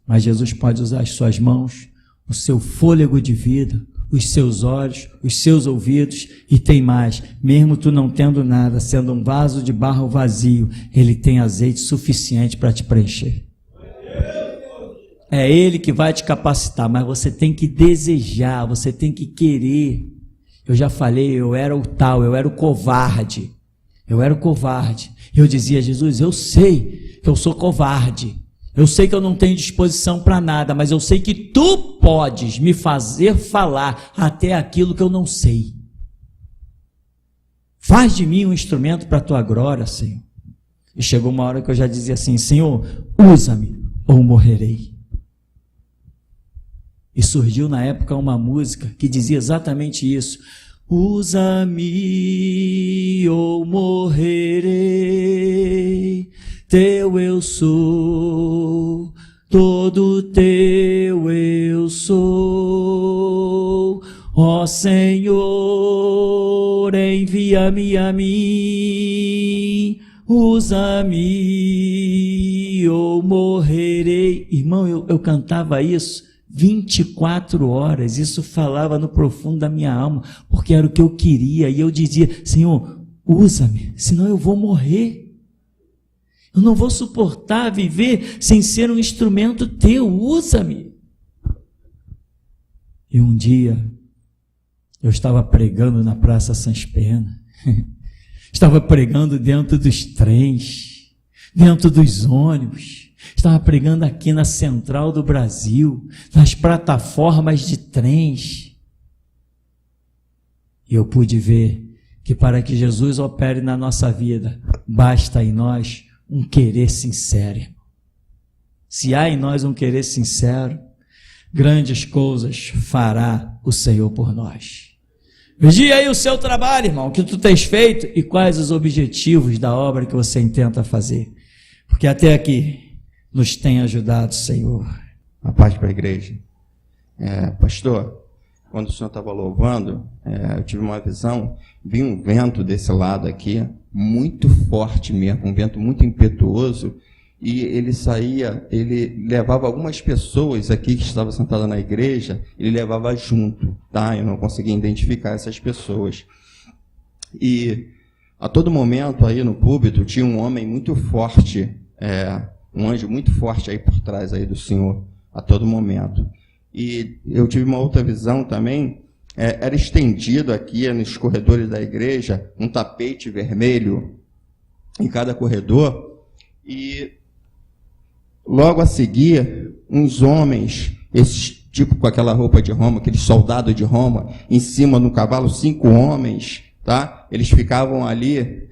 mas Jesus pode usar as suas mãos, o seu fôlego de vida, os seus olhos, os seus ouvidos, e tem mais, mesmo tu não tendo nada, sendo um vaso de barro vazio, Ele tem azeite suficiente para te preencher. É Ele que vai te capacitar, mas você tem que desejar, você tem que querer. Eu já falei, eu era o covarde. Eu dizia, Jesus, eu sei que eu sou covarde. Eu sei que eu não tenho disposição para nada, mas eu sei que tu podes me fazer falar até aquilo que eu não sei. Faz de mim um instrumento para a tua glória, Senhor. E chegou uma hora que eu já dizia assim, Senhor, usa-me ou morrerei. E surgiu na época uma música que dizia exatamente isso. Usa-me ou morrerei, teu eu sou, todo teu eu sou. Ó Senhor, envia-me a mim, usa-me ou morrerei. Irmão, eu cantava isso 24 horas, isso falava no profundo da minha alma, porque era o que eu queria, e eu dizia, Senhor, usa-me, senão eu vou morrer, eu não vou suportar viver sem ser um instrumento teu, usa-me. E um dia, eu estava pregando na Praça Sans Pena, estava pregando dentro dos trens, dentro dos ônibus, estava pregando aqui na Central do Brasil, nas plataformas de trens. E eu pude ver que para que Jesus opere na nossa vida, basta em nós um querer sincero. Se há em nós um querer sincero, grandes coisas fará o Senhor por nós. Vigia aí o seu trabalho, irmão, o que tu tens feito e quais os objetivos da obra que você intenta fazer. Porque até aqui nos tem ajudado, Senhor. A paz para a igreja. Pastor, quando o senhor estava louvando, eu tive uma visão, vi um vento desse lado aqui, muito forte mesmo, um vento muito impetuoso, e ele levava algumas pessoas aqui que estavam sentadas na igreja, ele levava junto, tá? Eu não conseguia identificar essas pessoas. E a todo momento aí no púlpito tinha um homem muito forte, um anjo muito forte aí por trás aí do Senhor, a todo momento. E eu tive uma outra visão também, era estendido aqui nos corredores da igreja, um tapete vermelho em cada corredor, e logo a seguir, uns homens, esses tipo com aquela roupa de Roma, aqueles soldados de Roma, em cima do cavalo, 5 homens, tá? Eles ficavam ali,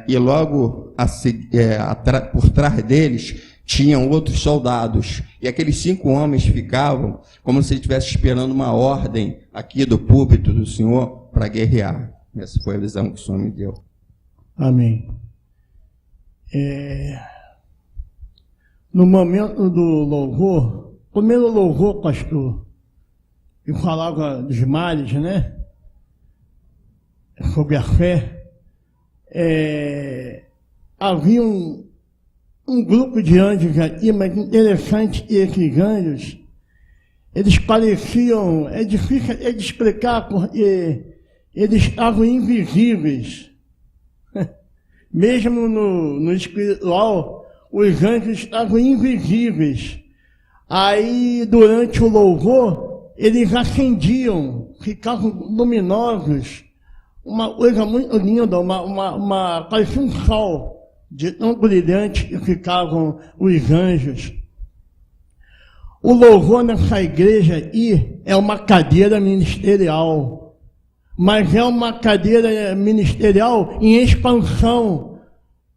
e logo por trás deles tinham outros soldados, e aqueles 5 homens ficavam como se eles estivessem esperando uma ordem aqui do púlpito do Senhor para guerrear. Essa foi a visão que o Senhor me deu. Amém. No momento do louvor, primeiro louvor, pastor, eu falava dos males, né? Sobre a fé. Havia um grupo de anjos aqui, mas interessante que esses anjos, eles pareciam, é difícil de explicar, porque eles estavam invisíveis. Mesmo no espiritual, os anjos estavam invisíveis. Aí, durante o louvor, eles acendiam, ficavam luminosos. Uma coisa muito linda, parecia um sol, de tão brilhante que ficavam os anjos. O louvor nessa igreja aí é uma cadeira ministerial, mas é uma cadeira ministerial em expansão.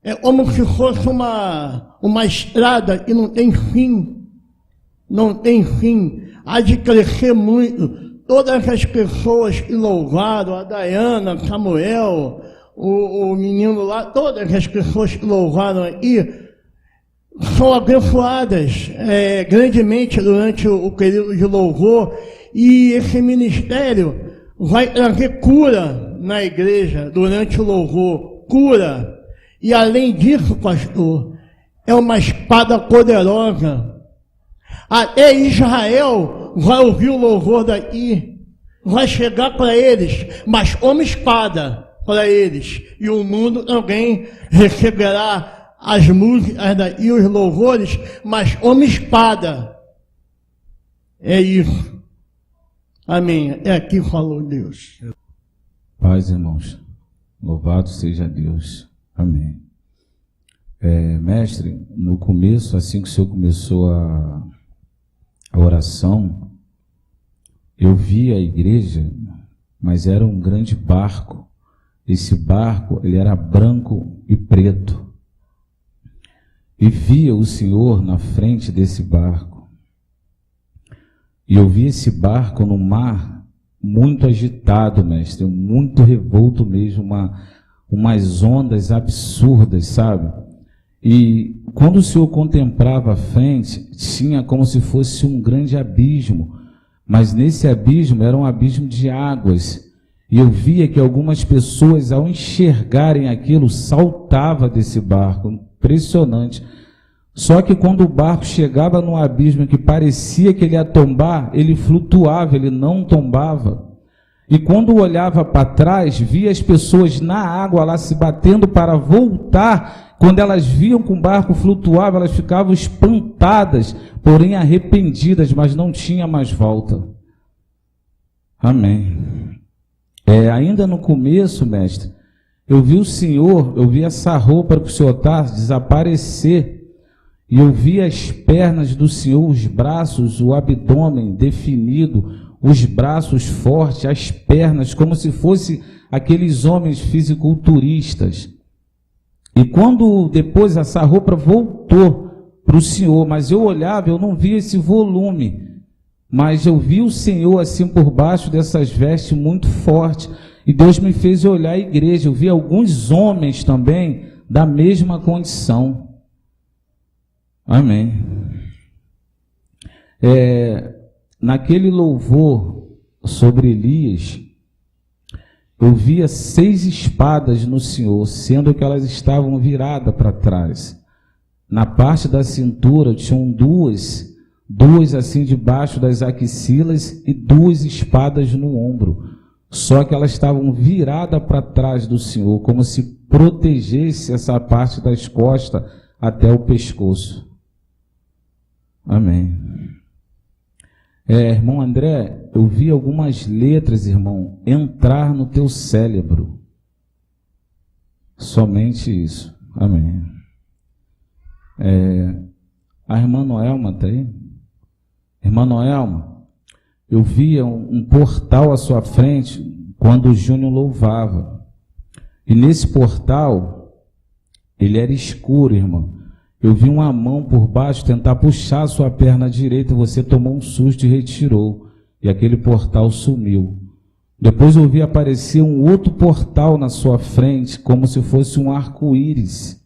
É como se fosse uma estrada que não tem fim. Não tem fim. Há de crescer muito. Todas as pessoas que louvaram, a Dayana, Samuel, o menino lá, todas as pessoas que louvaram aí, são abençoadas grandemente durante o período de louvor. E esse ministério vai trazer cura na igreja durante o louvor. Cura. E além disso, pastor, é uma espada poderosa. Até Israel vai ouvir o louvor daqui, vai chegar para eles, mas como espada para eles. E o mundo também receberá as músicas daqui, os louvores, mas como espada. É isso. Amém. É aqui que falou Deus. Paz, irmãos. Louvado seja Deus. Amém. Mestre, no começo, assim que o senhor começou a oração, eu vi a igreja, mas era um grande barco. Esse barco, ele era branco e preto. E via o Senhor na frente desse barco. E eu vi esse barco no mar muito agitado, mestre, muito revolto mesmo, umas ondas absurdas, sabe? E quando o Senhor contemplava a frente, tinha como se fosse um grande abismo, mas nesse abismo era um abismo de águas. E eu via que algumas pessoas, ao enxergarem aquilo, saltavam desse barco. Impressionante. Só que quando o barco chegava no abismo que parecia que ele ia tombar, ele flutuava, ele não tombava. E quando olhava para trás, via as pessoas na água lá se batendo para voltar. Quando elas viam que o barco flutuava, elas ficavam espantadas, porém arrependidas, mas não tinha mais volta. Amém. Ainda no começo, mestre, eu vi o Senhor, eu vi essa roupa que o Senhor está desaparecer, e eu vi as pernas do Senhor, os braços, o abdômen definido, os braços fortes, as pernas, como se fosse aqueles homens fisiculturistas. E quando depois essa roupa voltou para o Senhor, mas eu olhava, eu não via esse volume, mas eu vi o Senhor assim por baixo dessas vestes muito forte, e Deus me fez olhar a igreja, eu vi alguns homens também da mesma condição. Amém. Naquele louvor sobre Elias, eu via 6 espadas no Senhor, sendo que elas estavam viradas para trás. Na parte da cintura tinham duas assim debaixo das axilas e 2 espadas no ombro. Só que elas estavam viradas para trás do Senhor, como se protegesse essa parte das costas até o pescoço. Amém. Irmão André, eu vi algumas letras, irmão, entrar no teu cérebro. Somente isso. Amém. A irmã Noelma está aí? Irmã Noelma, eu via um portal à sua frente quando o Júnior louvava. E nesse portal, ele era escuro, irmão. Eu vi uma mão por baixo tentar puxar a sua perna direita, você tomou um susto e retirou. E aquele portal sumiu. Depois eu vi aparecer um outro portal na sua frente, como se fosse um arco-íris.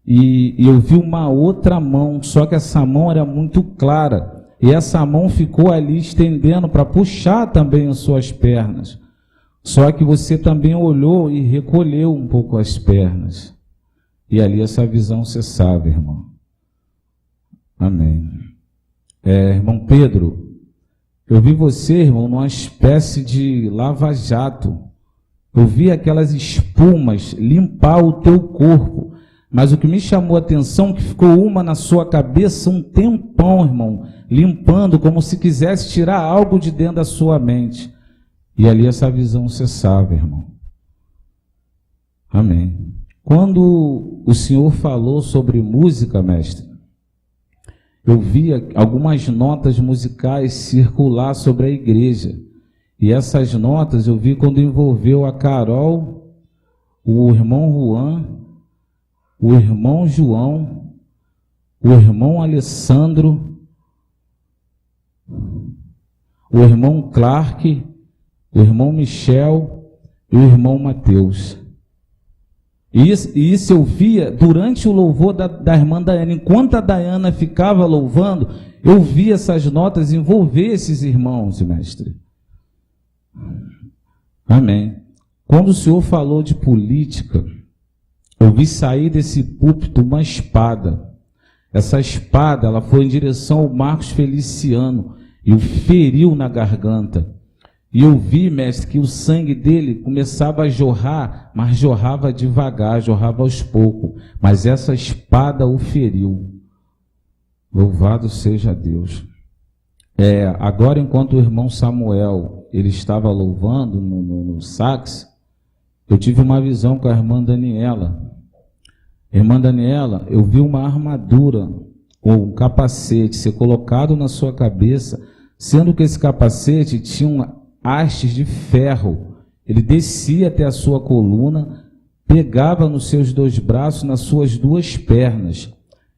E eu vi uma outra mão, só que essa mão era muito clara. E essa mão ficou ali estendendo para puxar também as suas pernas. Só que você também olhou e recolheu um pouco as pernas. E ali essa visão cessava, irmão. Amém. Irmão Pedro, eu vi você, irmão, numa espécie de lava-jato. Eu vi aquelas espumas limpar o teu corpo. Mas o que me chamou a atenção é que ficou uma na sua cabeça um tempão, irmão, limpando como se quisesse tirar algo de dentro da sua mente. E ali essa visão cessava, irmão. Amém. Quando o Senhor falou sobre música, mestre, eu via algumas notas musicais circular sobre a igreja. E essas notas eu vi quando envolveu a Carol, o irmão Juan, o irmão João, o irmão Alessandro, o irmão Clark, o irmão Michel e o irmão Mateus. E isso eu via durante o louvor da irmã Daiana. Enquanto a Daiana ficava louvando, eu via essas notas envolver esses irmãos, mestre. Amém. Quando o senhor falou de política, eu vi sair desse púlpito uma espada. Essa espada, ela foi em direção ao Marcos Feliciano e o feriu na garganta. E eu vi, mestre, que o sangue dele começava a jorrar, mas jorrava devagar, jorrava aos poucos. Mas essa espada o feriu. Louvado seja Deus. Agora, enquanto o irmão Samuel ele estava louvando no sax, eu tive uma visão com a irmã Daniela. Irmã Daniela, eu vi uma armadura ou um capacete ser colocado na sua cabeça, sendo que esse capacete tinha hastes de ferro. Ele descia até a sua coluna, pegava nos seus 2 braços, nas suas 2 pernas.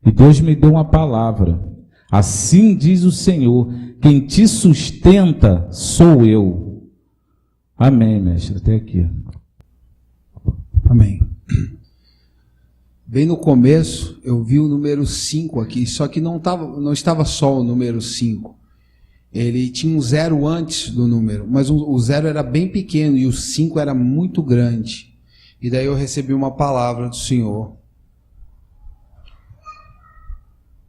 E Deus me deu uma palavra. Assim diz o Senhor, quem te sustenta sou eu. Amém, mestre, até aqui. Amém. Bem no começo, eu vi o número 5 aqui, só que não estava só o número 5. Ele tinha um 0 antes do número, mas o 0 era bem pequeno e o 5 era muito grande. E daí eu recebi uma palavra do Senhor.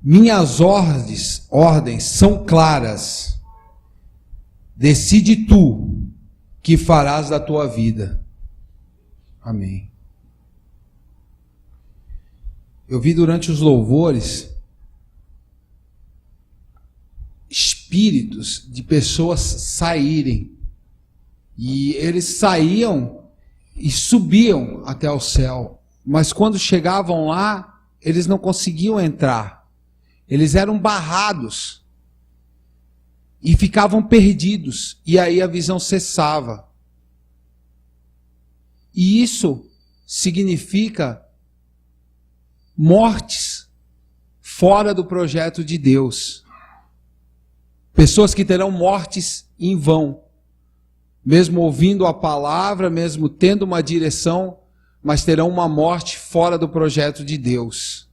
Minhas ordens são claras. Decide tu que farás da tua vida. Amém. Eu vi durante os louvores espíritos de pessoas saírem. E eles saíam e subiam até o céu. Mas quando chegavam lá, eles não conseguiam entrar. Eles eram barrados. E ficavam perdidos. E aí a visão cessava. E isso significa mortes fora do projeto de Deus. Pessoas que terão mortes em vão, mesmo ouvindo a palavra, mesmo tendo uma direção, mas terão uma morte fora do projeto de Deus.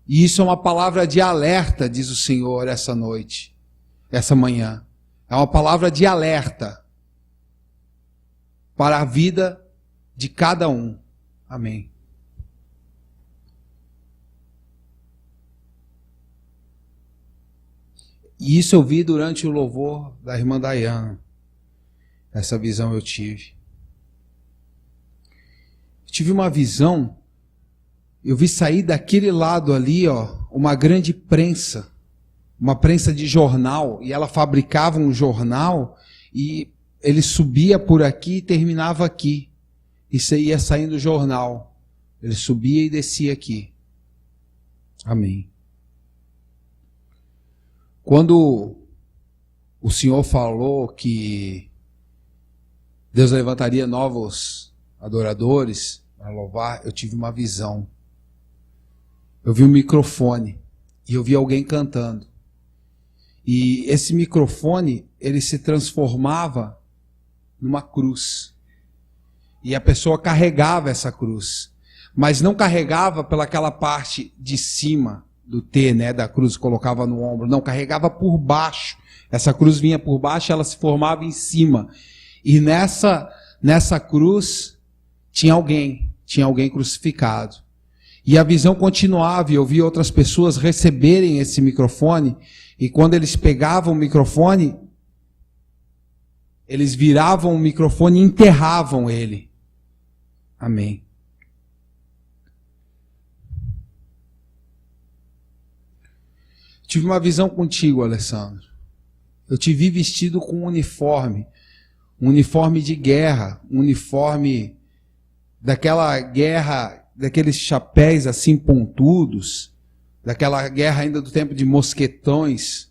E isso é uma palavra de alerta, diz o Senhor, essa noite, essa manhã. É uma palavra de alerta para a vida de cada um. Amém. E isso eu vi durante o louvor da irmã Daiana. Essa visão eu tive. Tive uma visão, eu vi sair daquele lado ali, uma grande prensa, uma prensa de jornal, e ela fabricava um jornal, e ele subia por aqui e terminava aqui. E você ia saindo o jornal. Ele subia e descia aqui. Amém. Quando o Senhor falou que Deus levantaria novos adoradores para louvar, eu tive uma visão. Eu vi um microfone e eu vi alguém cantando. E esse microfone, ele se transformava numa cruz. E a pessoa carregava essa cruz. Mas não carregava pelaquela parte de cima do T, da cruz, colocava no ombro. Não, carregava por baixo. Essa cruz vinha por baixo, ela se formava em cima. E nessa cruz tinha alguém crucificado. E a visão continuava, e eu vi outras pessoas receberem esse microfone, e quando eles pegavam o microfone, eles viravam o microfone e enterravam ele. Amém. Tive uma visão contigo, Alessandro. Eu te vi vestido com um uniforme de guerra, um uniforme daquela guerra, daqueles chapéus assim pontudos, daquela guerra ainda do tempo de mosquetões,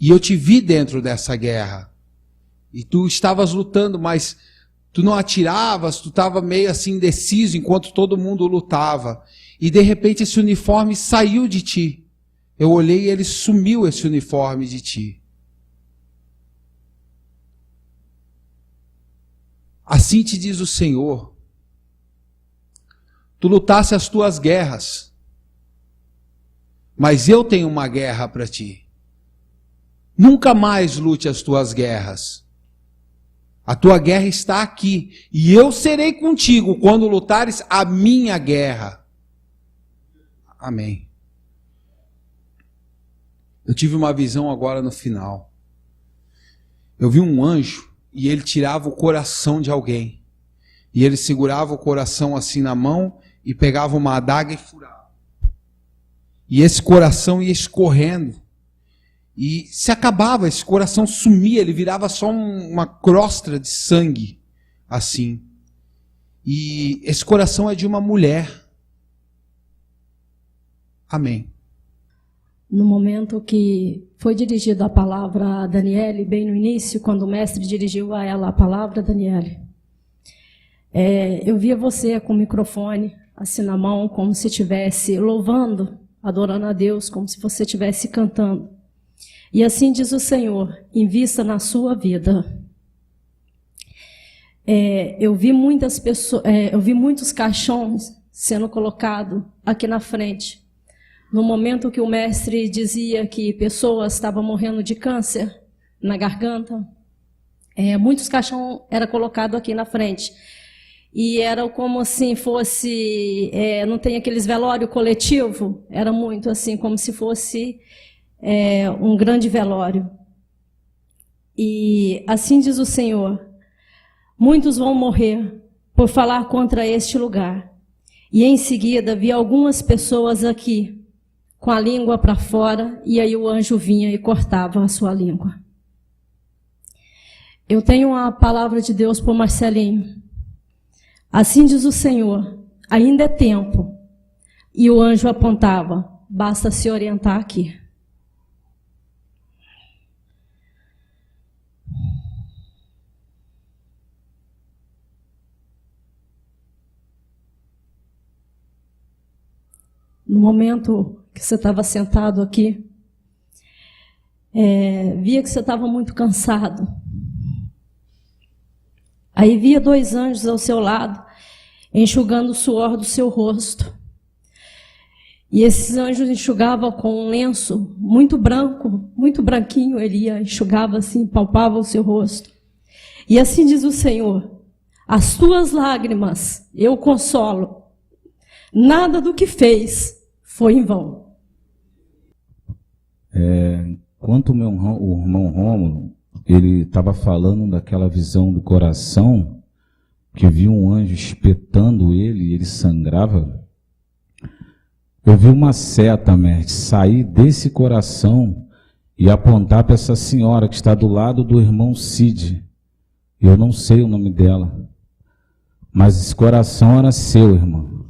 e eu te vi dentro dessa guerra. E tu estavas lutando, mas tu não atiravas, tu estava meio assim indeciso enquanto todo mundo lutava. E de repente esse uniforme saiu de ti. Eu olhei e ele sumiu, esse uniforme de ti. Assim te diz o Senhor: tu lutasse as tuas guerras, mas eu tenho uma guerra para ti. Nunca mais lute as tuas guerras. A tua guerra está aqui, e eu serei contigo quando lutares a minha guerra. Amém. Eu tive uma visão agora no final. Eu vi um anjo, e ele tirava o coração de alguém. E ele segurava o coração assim na mão, e pegava uma adaga e furava. E esse coração ia escorrendo. E se acabava, esse coração sumia, ele virava só uma crosta de sangue, assim. E esse coração é de uma mulher. Amém. No momento que foi dirigida a palavra a Daniele, bem no início, quando o mestre dirigiu a ela a palavra, Daniele, eu via você com o microfone assim na mão, como se estivesse louvando, adorando a Deus, como se você estivesse cantando. E assim diz o Senhor: invista na sua vida. Eu vi muitas pessoas, eu vi muitos caixões sendo colocados aqui na frente. No momento que o mestre dizia que pessoas estavam morrendo de câncer na garganta, muitos caixões eram colocados aqui na frente. E era como assim fosse, não tem aqueles velório coletivo, era muito assim, como se fosse um grande velório. E assim diz o Senhor: muitos vão morrer por falar contra este lugar. E em seguida vi algumas pessoas aqui com a língua para fora, e aí o anjo vinha e cortava a sua língua. Eu tenho uma palavra de Deus para o Marcelinho. Assim diz o Senhor: ainda é tempo. E o anjo apontava: basta se orientar aqui. No momento que você estava sentado aqui, via que você estava muito cansado. Aí via 2 anjos ao seu lado, enxugando o suor do seu rosto. E esses anjos enxugavam com um lenço muito branco, muito branquinho, ele enxugava assim, palpava o seu rosto. E assim diz o Senhor: as tuas lágrimas eu consolo, nada do que fez foi em vão. Enquanto o irmão Rômulo, ele estava falando daquela visão do coração, que viu um anjo espetando ele e ele sangrava, eu vi uma seta, mestre, sair desse coração e apontar para essa senhora que está do lado do irmão Cid. Eu não sei o nome dela, mas esse coração era seu, irmão,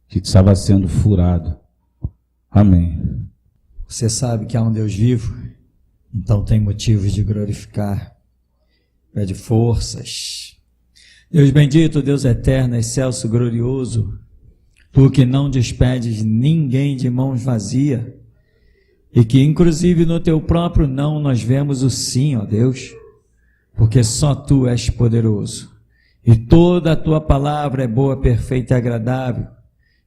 que estava sendo furado. Amém. Você sabe que há um Deus vivo, então tem motivos de glorificar. Pede forças. Deus bendito, Deus eterno, excelso, glorioso, tu que não despedes ninguém de mãos vazias, e que inclusive no teu próprio não nós vemos o sim, ó Deus, porque só tu és poderoso, e toda a tua palavra é boa, perfeita e agradável,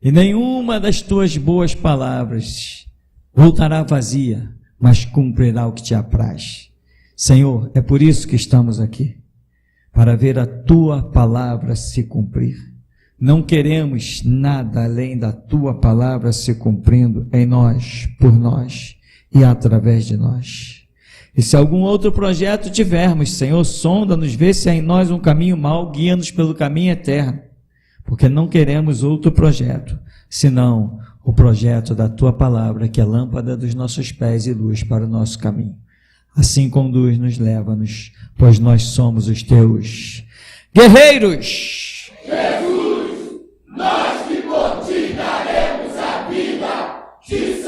e nenhuma das tuas boas palavras voltará vazia, mas cumprirá o que te apraz. Senhor, é por isso que estamos aqui, para ver a tua palavra se cumprir. Não queremos nada além da tua palavra se cumprindo em nós, por nós e através de nós. E se algum outro projeto tivermos, Senhor, sonda-nos, vê se há em nós um caminho mau, guia-nos pelo caminho eterno, porque não queremos outro projeto, senão o projeto da tua palavra, que é lâmpada dos nossos pés e luz para o nosso caminho. Assim conduz-nos, leva-nos, pois nós somos os teus guerreiros. Jesus, nós